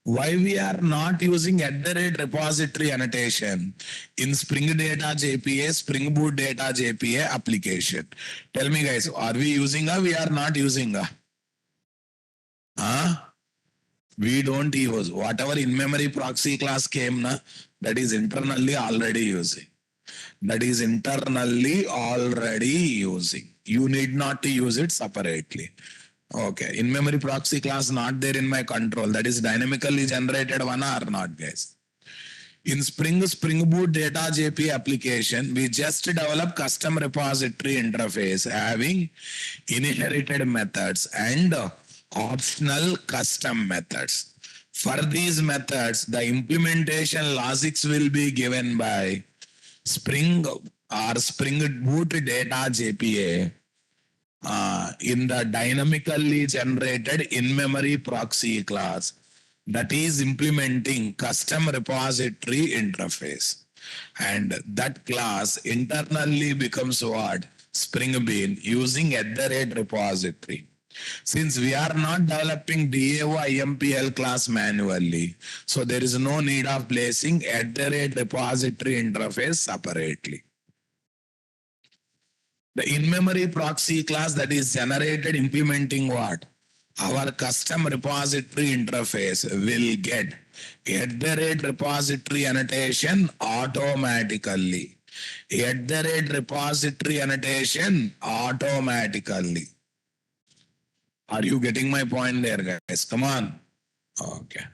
Why we are not using @ repository annotation in Spring Data JPA, Spring Boot Data JPA application? Tell me, guys, are we using a? We are not using a. We don't use whatever in-memory proxy class came, that is internally already using. That is internally already using. You need not to use it separately. Okay, in-memory proxy class not there in my control. That is dynamically generated one or not, guys. In Spring Boot Data JP application, we just develop custom repository interface having inherited methods and optional custom methods. For these methods, the implementation logics will be given by Spring or Spring Boot Data JPA in the dynamically generated in-memory proxy class that is implementing custom repository interface. And that class internally becomes what? Spring Bean using @repository. Since we are not developing DAO IMPL class manually, so there is no need of placing @repository interface separately. The in-memory proxy class that is generated implementing what? Our custom repository interface will get @repository annotation automatically. @repository annotation automatically. Are you getting my point there, guys? Come on. Okay.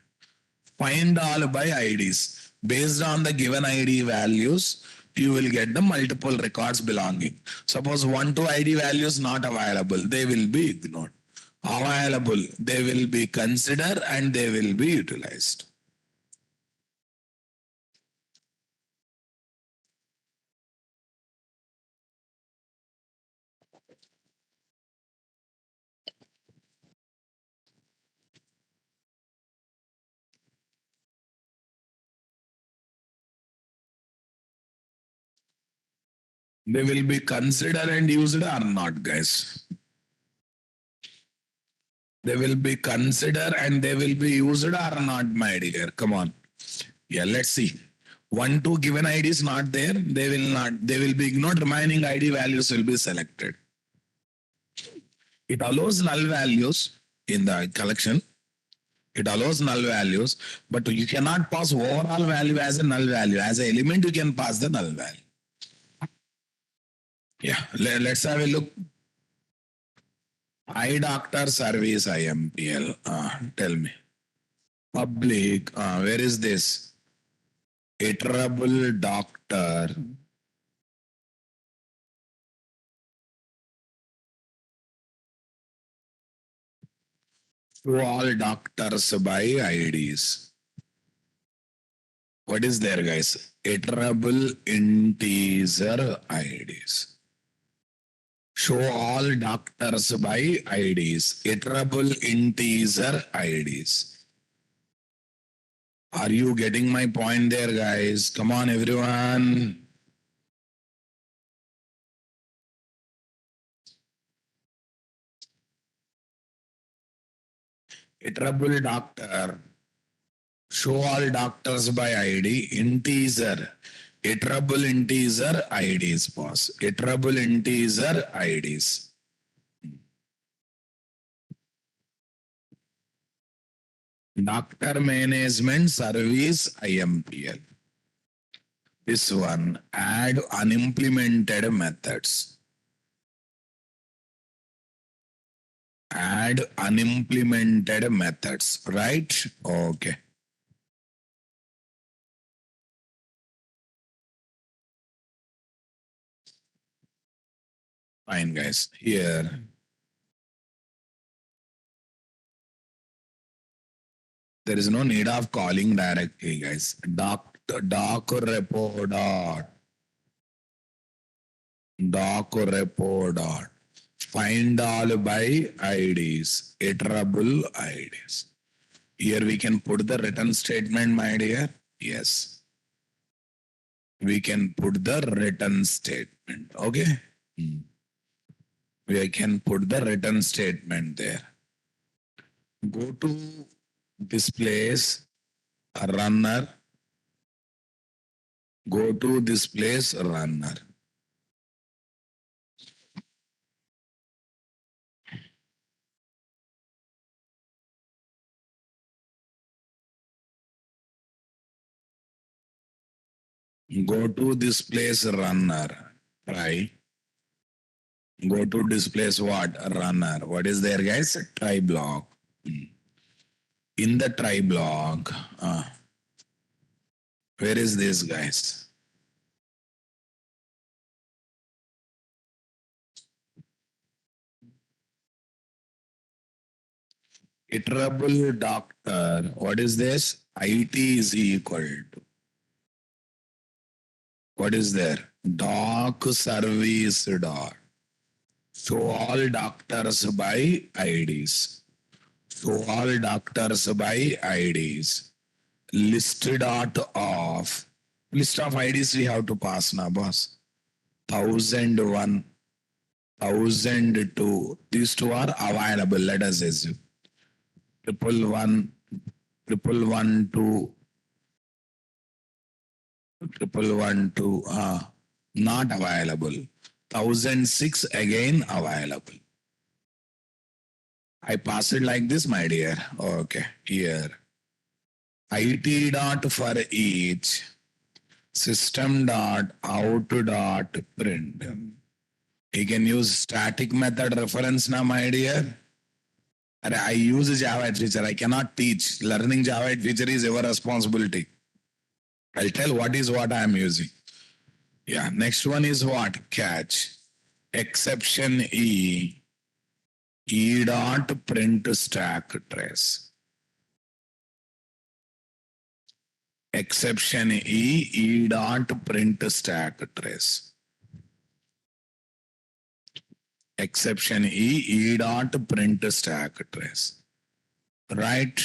Find all by IDs. Based on the given ID values, you will get the multiple records belonging. Suppose 1, 2 ID values not available, they will be ignored. Available, they will be considered and they will be utilized. They will be considered and used or not, guys. They will be considered and they will be used or not, my dear. Come on. Yeah, let's see. 1, 2 given ID is not there. They will be ignored. Remaining ID values will be selected. It allows null values in the collection. It allows null values, but you cannot pass overall value as a null value. As an element, you can pass the null value. Yeah, let's have a look. Eye doctor service IMPL. Tell me. Public. Where is this? Iterable doctor. To all doctors by IDs. What is there, guys? Iterable integer IDs. Show all doctors by IDs. Iterable integer IDs. Are you getting my point there, guys? Come on, everyone. Iterable doctor. Show all doctors by ID. Integer. Iterable integer IDs, boss. Iterable integer IDs. Doctor Management Service IMPL. This one, add unimplemented methods. Add unimplemented methods, right? Okay. Fine, guys. Here, there is no need of calling directly, guys. Doc repo dot. Find all by IDs. Iterable IDs. Here we can put the return statement, my dear. Yes. We can put the return statement. Okay. We can put the return statement there. Go to this place, runner. Go to this place, runner. Go to this place, runner. Try. Go to displace what? Runner. What is there, guys? Try block. In the try block, Where is this, guys? Iterable doctor. What is this? IT is equal to. What is there? Doc service dot. Show all doctors by IDs. Show all doctors by IDs. List dot of. List of IDs we have to pass now, boss. 1001, 1002. These two are available. Let us assume. 111, 1112, 1112. Not available. 1006 again available. I pass it like this, my dear. Okay, here. IT dot for each. System dot out dot print. He can use static method reference now, my dear. I use Java feature. I cannot teach. Learning Java feature is your responsibility. I'll tell what is what I am using. Yeah, next one is what? Catch. Exception E. E dot print stack trace. Exception E. E dot print stack trace. Exception E. E dot print stack trace. Right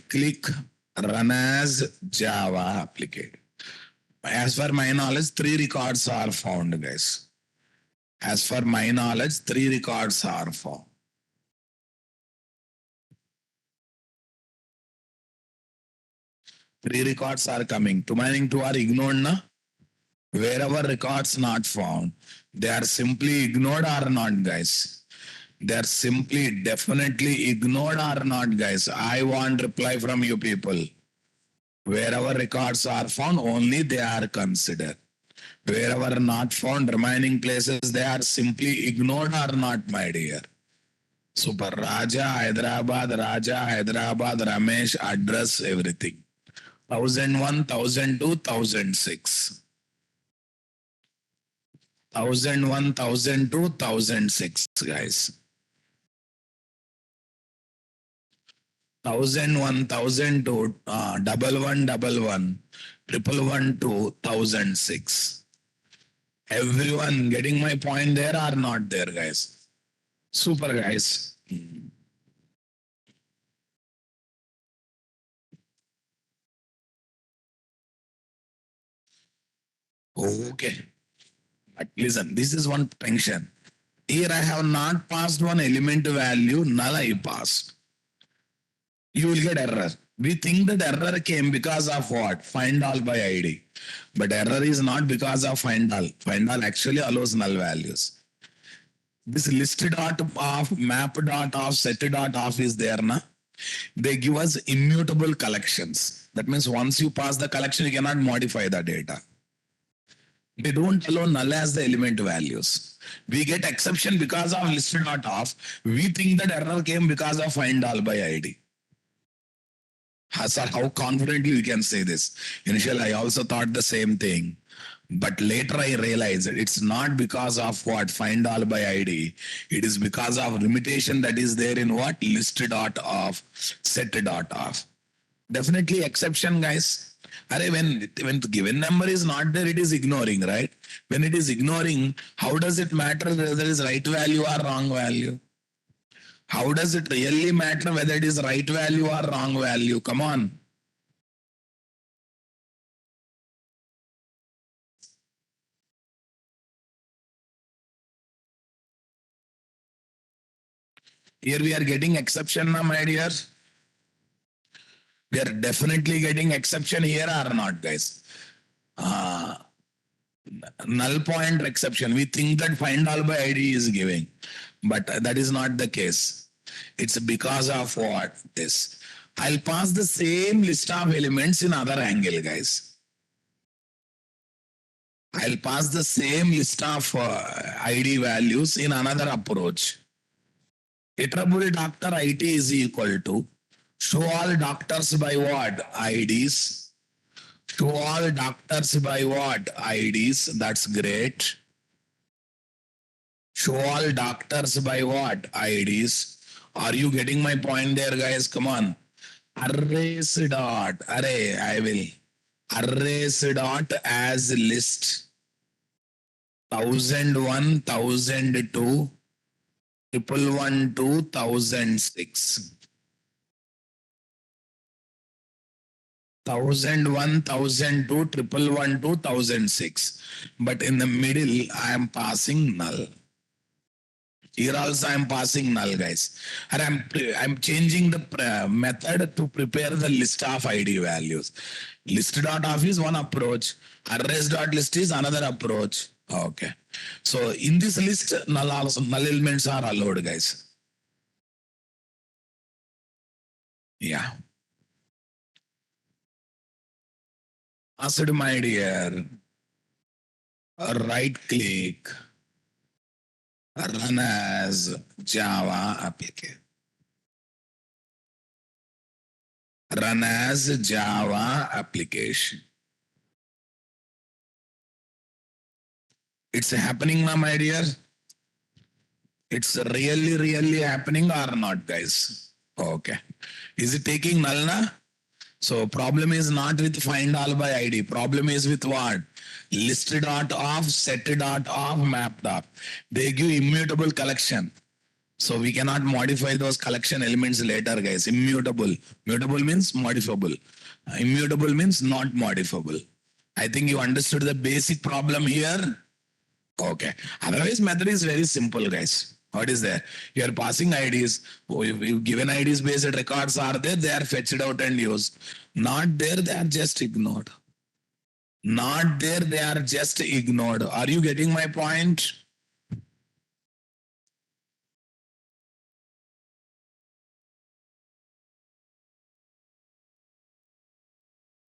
click, run as Java application. As per my knowledge, 3 records are found, guys. As per my knowledge, 3 records are found. Three records are coming. Remaining two are ignored, na? Wherever records not found, they are simply ignored or not, guys. They are simply definitely ignored or not, guys. I want reply from you people. Wherever records are found, only they are considered. Wherever not found, remaining places, they are simply ignored or not, my dear. Super. Raja, Hyderabad, Ramesh, address, everything. 1001, 1002, 1006. 1001, 1002, 1006, guys. 1001, 1002, 1111, 1112, 1006. Everyone getting my point there or not there, guys? Super, guys. Okay. But listen, this is one tension. Here I have not passed one element value, null I passed. You will get error. We think that error came because of what? Find all by ID. But error is not because of find all. Find all actually allows null values. This list dot of, map dot of, set dot of is there, na? They give us immutable collections. That means once you pass the collection, you cannot modify the data. They don't allow null as the element values. We get exception because of list dot of. We think that error came because of find all by ID. Sir, how confidently we can say this? Initially, I also thought the same thing. But later I realized it's not because of what? Find all by ID. It is because of limitation that is there in what? List dot of, set dot of. Definitely exception, guys. When the given number is not there, it is ignoring, right? When it is ignoring, how does it matter whether it is right value or wrong value? How does it really matter whether it is right value or wrong value? Come on. Here we are getting exception now, my dear. We are definitely getting exception here or not, guys? Null pointer exception. We think that find all by ID is giving, but that is not the case. It's because of what? This. I'll pass the same list of elements in other angle, guys. I'll pass the same list of ID values in another approach. Iterable doctor IT is equal to show all doctors by what? IDs. To all doctors by what? IDs. That's great. Show all doctors by what? IDs. Are you getting my point there, guys? Come on. Arrays dot. Array, I will. Arrays dot as list. 1001, 1002, 1112, 1006. 1001, 1002, 1112, 1006. But in the middle, I am passing null. Here also I am passing null, guys. And I'm changing the method to prepare the list of ID values. List.of is one approach. Arrays.list is another approach. Okay. So in this list, null elements are allowed, guys. Yeah. Asked my dear, right click, run as Java application. Run as Java application. It's happening now, my dear. It's really happening or not, guys? Okay. Is it taking null na? So problem is not with find all by ID. Problem is with what? List.off, set.off, map.off. They give immutable collection. So we cannot modify those collection elements later, guys. Immutable. Mutable means modifiable. Immutable means not modifiable. I think you understood the basic problem here. Okay. Otherwise, method is very simple, guys. What is there? You are passing IDs. If given IDs based records are there, they are fetched out and used. Not there, they are just ignored. Not there, they are just ignored. Are you getting my point?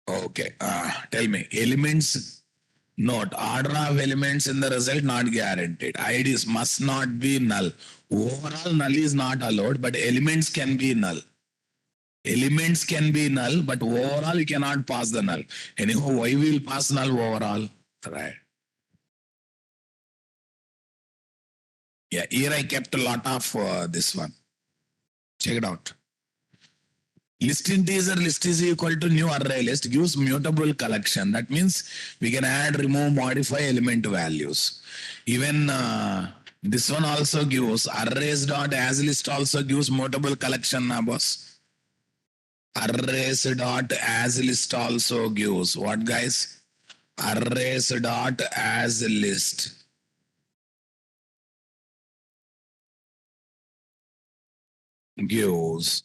Okay. Tell me, elements, note, order of elements in the result not guaranteed. IDs must not be null. Overall, null is not allowed, but elements can be null. Elements can be null, but overall you cannot pass the null. Anyhow, why we will pass null overall? Right. Yeah, here I kept a lot of this one. Check it out. List integer list is equal to new array list gives mutable collection. That means we can add, remove, modify element values. Even this one also gives arrays dot as list also gives mutable collection, na boss. Arrays dot as list also gives what, guys? Arrays dot as list gives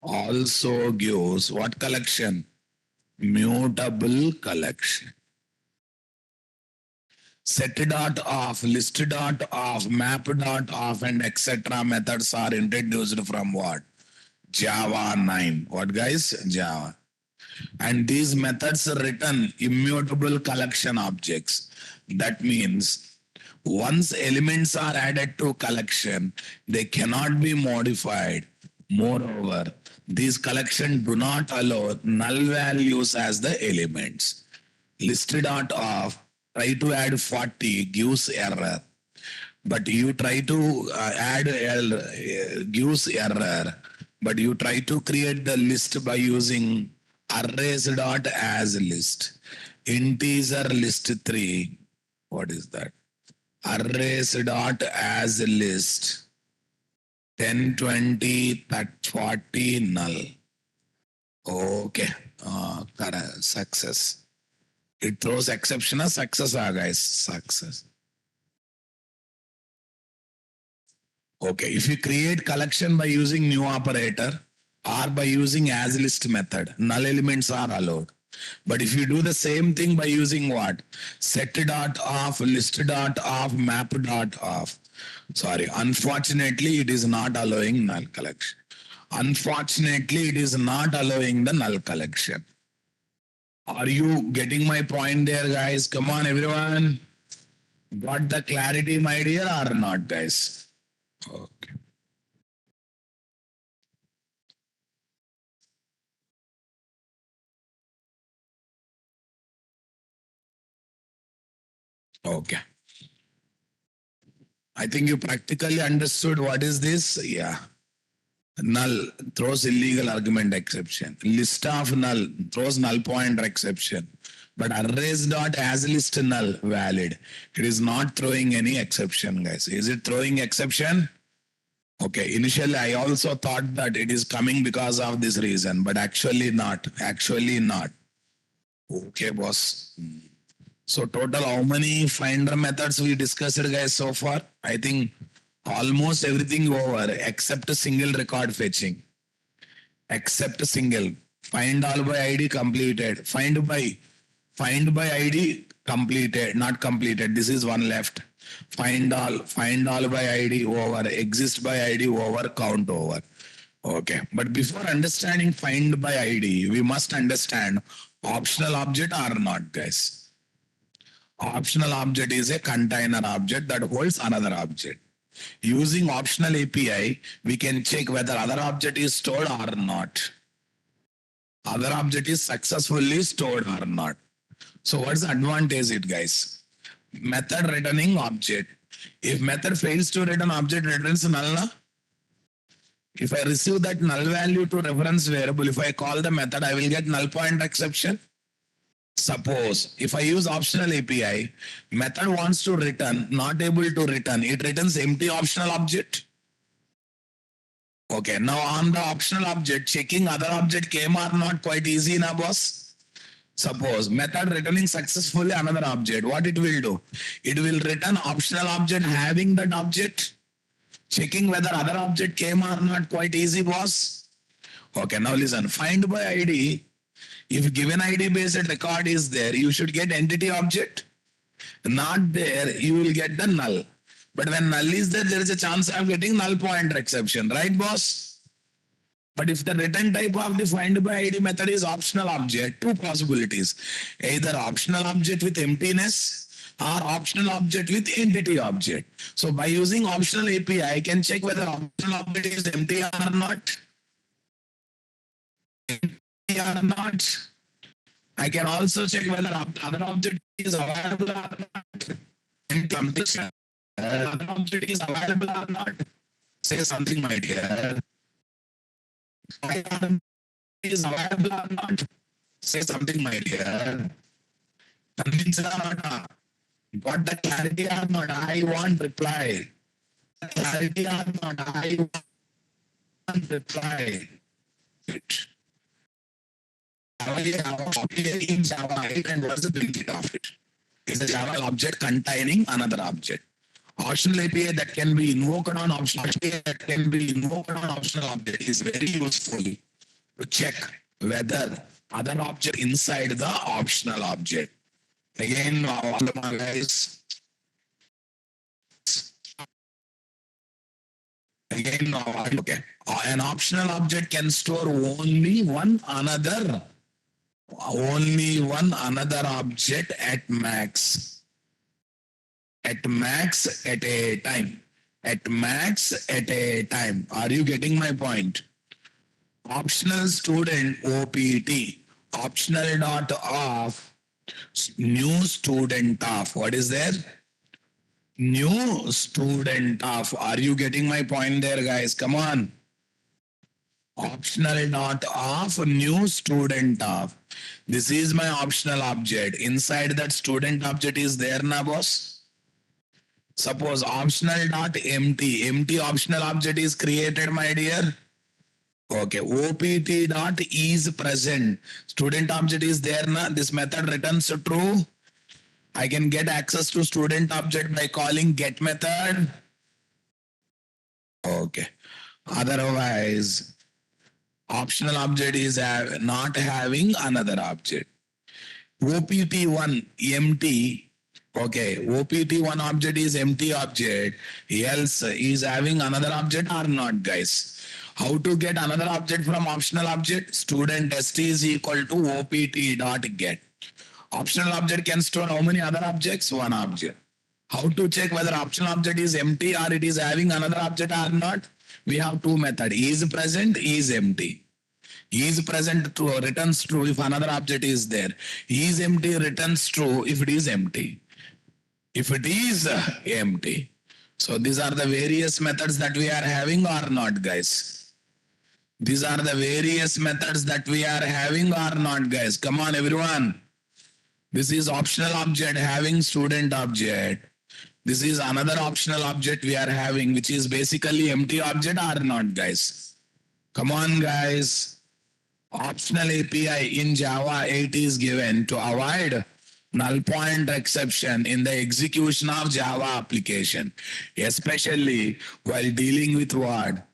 also gives what collection? Mutable collection. Set dot off, list dot off, map dot off, and etc. methods are introduced from what? Java 9. What, guys? Java. And these methods return immutable collection objects. That means once elements are added to collection, they cannot be modified. Moreover, these collections do not allow null values as the elements. List.off, try to add 40 gives error. But you try to add gives error. But you try to create the list by using arrays dot as list. Integer list 3. What is that? Arrays dot as list. 10, 20, 40 null. Okay. Success. It throws exception as success, guys. Success. Okay. If you create collection by using new operator or by using as list method, null elements are allowed. But if you do the same thing by using what? Set dot off, list dot off, map dot off. Sorry, unfortunately, it is not allowing null collection. Unfortunately, it is not allowing the null collection. Are you getting my point there, guys? Come on, everyone. Got the clarity, my dear, or not, guys? Okay. Okay. I think you practically understood what is this. Yeah. Null throws illegal argument exception. List of null throws null pointer exception. But arrays dot as list null valid. It is not throwing any exception, guys. Is it throwing exception? Okay. Initially, I also thought that it is coming because of this reason, but actually not. Actually not. Okay, boss. So total, how many finder methods we discussed, guys, so far? I think almost everything over except a single record fetching. Except a single. Find all by ID completed. Find by ID completed, not completed. This is one left. Find all by ID over. Exist by ID over. Count over. Okay. But before understanding find by ID, we must understand optional object or not, guys. Optional object is a container object that holds another object. Using optional API, we can check whether other object is stored or not. Other object is successfully stored or not. So what's the advantage it, guys? Method returning object. If method fails to return object, returns null. If I receive that null value to reference variable, if I call the method, I will get null pointer exception. Suppose if I use optional API, method wants to return, not able to return, it returns empty optional object. Okay, now on the optional object, checking other object came or not quite easy now, boss. Suppose method returning successfully another object, what it will do? It will return optional object having that object. Checking whether other object came or not quite easy, boss. Okay, now listen, find by ID. If given ID based record is there, you should get entity object. Not there, you will get the null. But when null is there, there is a chance of getting null pointer exception, right, boss? But if the return type of the find by ID method is optional object, two possibilities. Either optional object with emptiness or optional object with entity object. So by using optional API, I can check whether optional object is empty or not. Or not. I can also check whether other object is available or not. Other object is available or not. Say something, my dear. Other is available or not. Say something, my dear. Convince or not. Got the clarity or not? I want reply. Clarity or not? I want reply. In Java 8 and what's the benefit of it? Is a Java object containing another object. Optional API that can be invoked on optional object is very useful to check whether other object inside the optional object. Again, all of my guys. Again, okay. An optional object can store only one another object at max. At max at a time. At max at a time. Are you getting my point? Optional student OPT. Optional dot of new student of. What is there? New student of. Are you getting my point there, guys? Come on. Optional dot of new student of. This is my optional object. Inside that student object is there na, boss? Suppose optional dot empty. Empty optional object is created, my dear. Okay, OPT dot is present. Student object is there na. This method returns true. I can get access to student object by calling get method. Okay. Otherwise, optional object is not having another object. OPT1 empty. Okay, OPT1 object is empty object. Else is having another object or not, guys? How to get another object from optional object? Student st is equal to OPT dot get. Optional object can store how many other objects? One object. How to check whether optional object is empty or it is having another object or not? We have two methods. Is present, is empty. Is present true, returns true if another object is there. Is empty returns true if it is empty. if it is empty. So these are the various methods that we are having or not, guys. These are the various methods that we are having or not, guys. Come on, everyone. This is optional object having student object. This is another optional object we are having, which is basically empty object or not, guys. Come on, guys. Optional API in Java 8 is given to avoid null pointer exception in the execution of Java application, especially while dealing with what?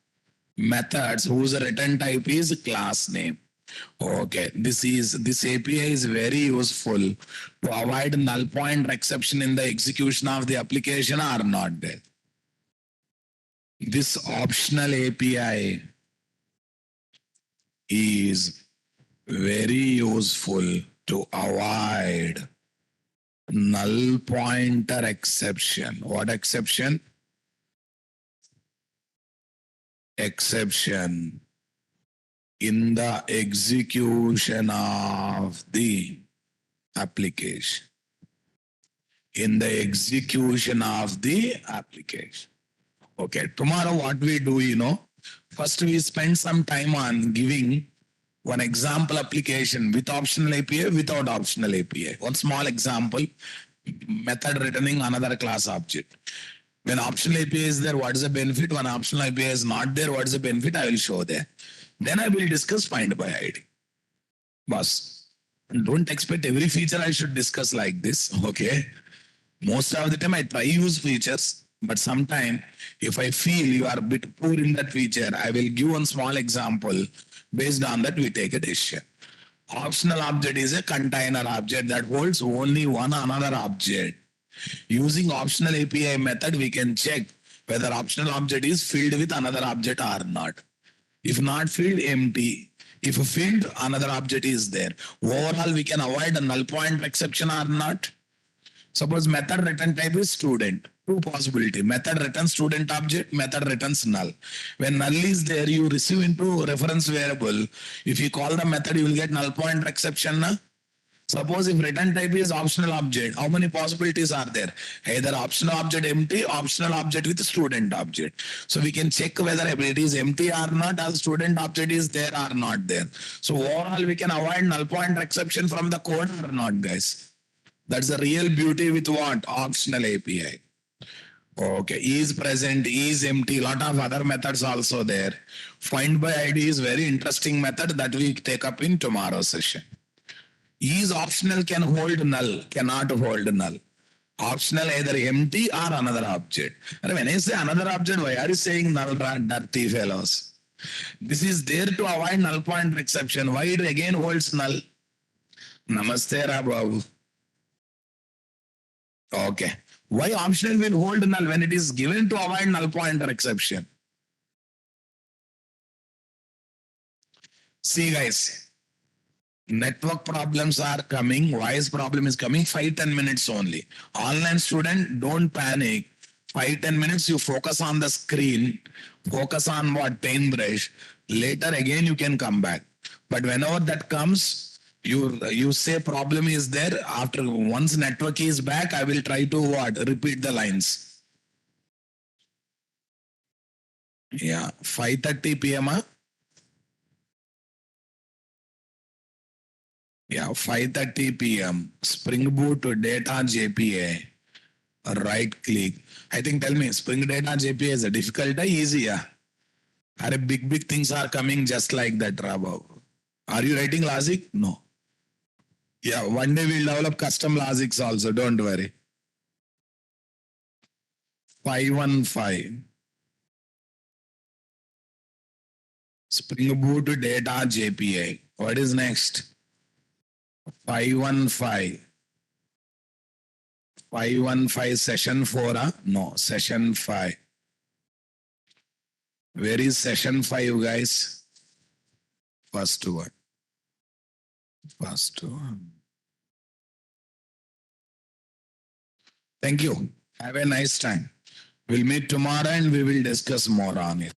Methods whose return type is class name. Okay, this API is very useful to avoid null pointer exception in the execution of the application or not there. This optional API is very useful to avoid null pointer exception. What exception? Exception in the execution of the application. In the execution of the application. Okay, tomorrow what we do, first we spend some time on giving one example application with optional API, without optional API. One small example, method returning another class object. When optional API is there, what is the benefit? When optional API is not there, what is the benefit? I will show there. Then I will discuss find by ID. Boss, don't expect every feature I should discuss like this, okay? Most of the time I try use features, but sometime if I feel you are a bit poor in that feature, I will give one small example. Based on that, we take a decision. Optional object is a container object that holds only one another object. Using optional API method, we can check whether optional object is filled with another object or not. If not filled, empty. If filled, another object is there. Overall, we can avoid a null pointer exception or not. Suppose method return type is student. Two possibility. Method returns student object, method returns null. When null is there, you receive into reference variable. If you call the method, you will get null pointer exception. Suppose if return type is optional object, how many possibilities are there? Either optional object empty, optional object with student object. So we can check whether it is empty or not, or student object is there or not there. So overall, we can avoid null pointer exception from the code or not, guys. That's the real beauty with what? Optional API. Okay, is present, is empty, lot of other methods also there. Find by ID is very interesting method that we take up in tomorrow's session. Is optional can hold null, cannot hold null. Optional either empty or another object. And when I say another object, why are you saying null, dirty fellows? This is there to avoid null pointer exception. Why it again holds null? Namaste, Rababu. Okay. Why optional will hold null when it is given to avoid null pointer exception? See, guys, network problems are coming, voice problem is coming, 5-10 minutes only. Online student, don't panic. 5-10 minutes, you focus on the screen, focus on what? Paintbrush. Later again you can come back. But whenever that comes, you say problem is there. After once network is back, I will try to what? Repeat the lines. Yeah, 5:30 p.m. Yeah, 5:30 p.m. Spring Boot to Data JPA. Right click. I think tell me, Spring Data JPA is a difficult or easy? Are big things are coming just like that, Rabo. Are you writing logic? No. Yeah, one day we'll develop custom logics also, don't worry. 515. Spring Boot Data JPA. What is next? 515. 515 session 4, No, session 5. Where is session 5, guys? First one. First one. Thank you. Have a nice time. We'll meet tomorrow and we will discuss more on it.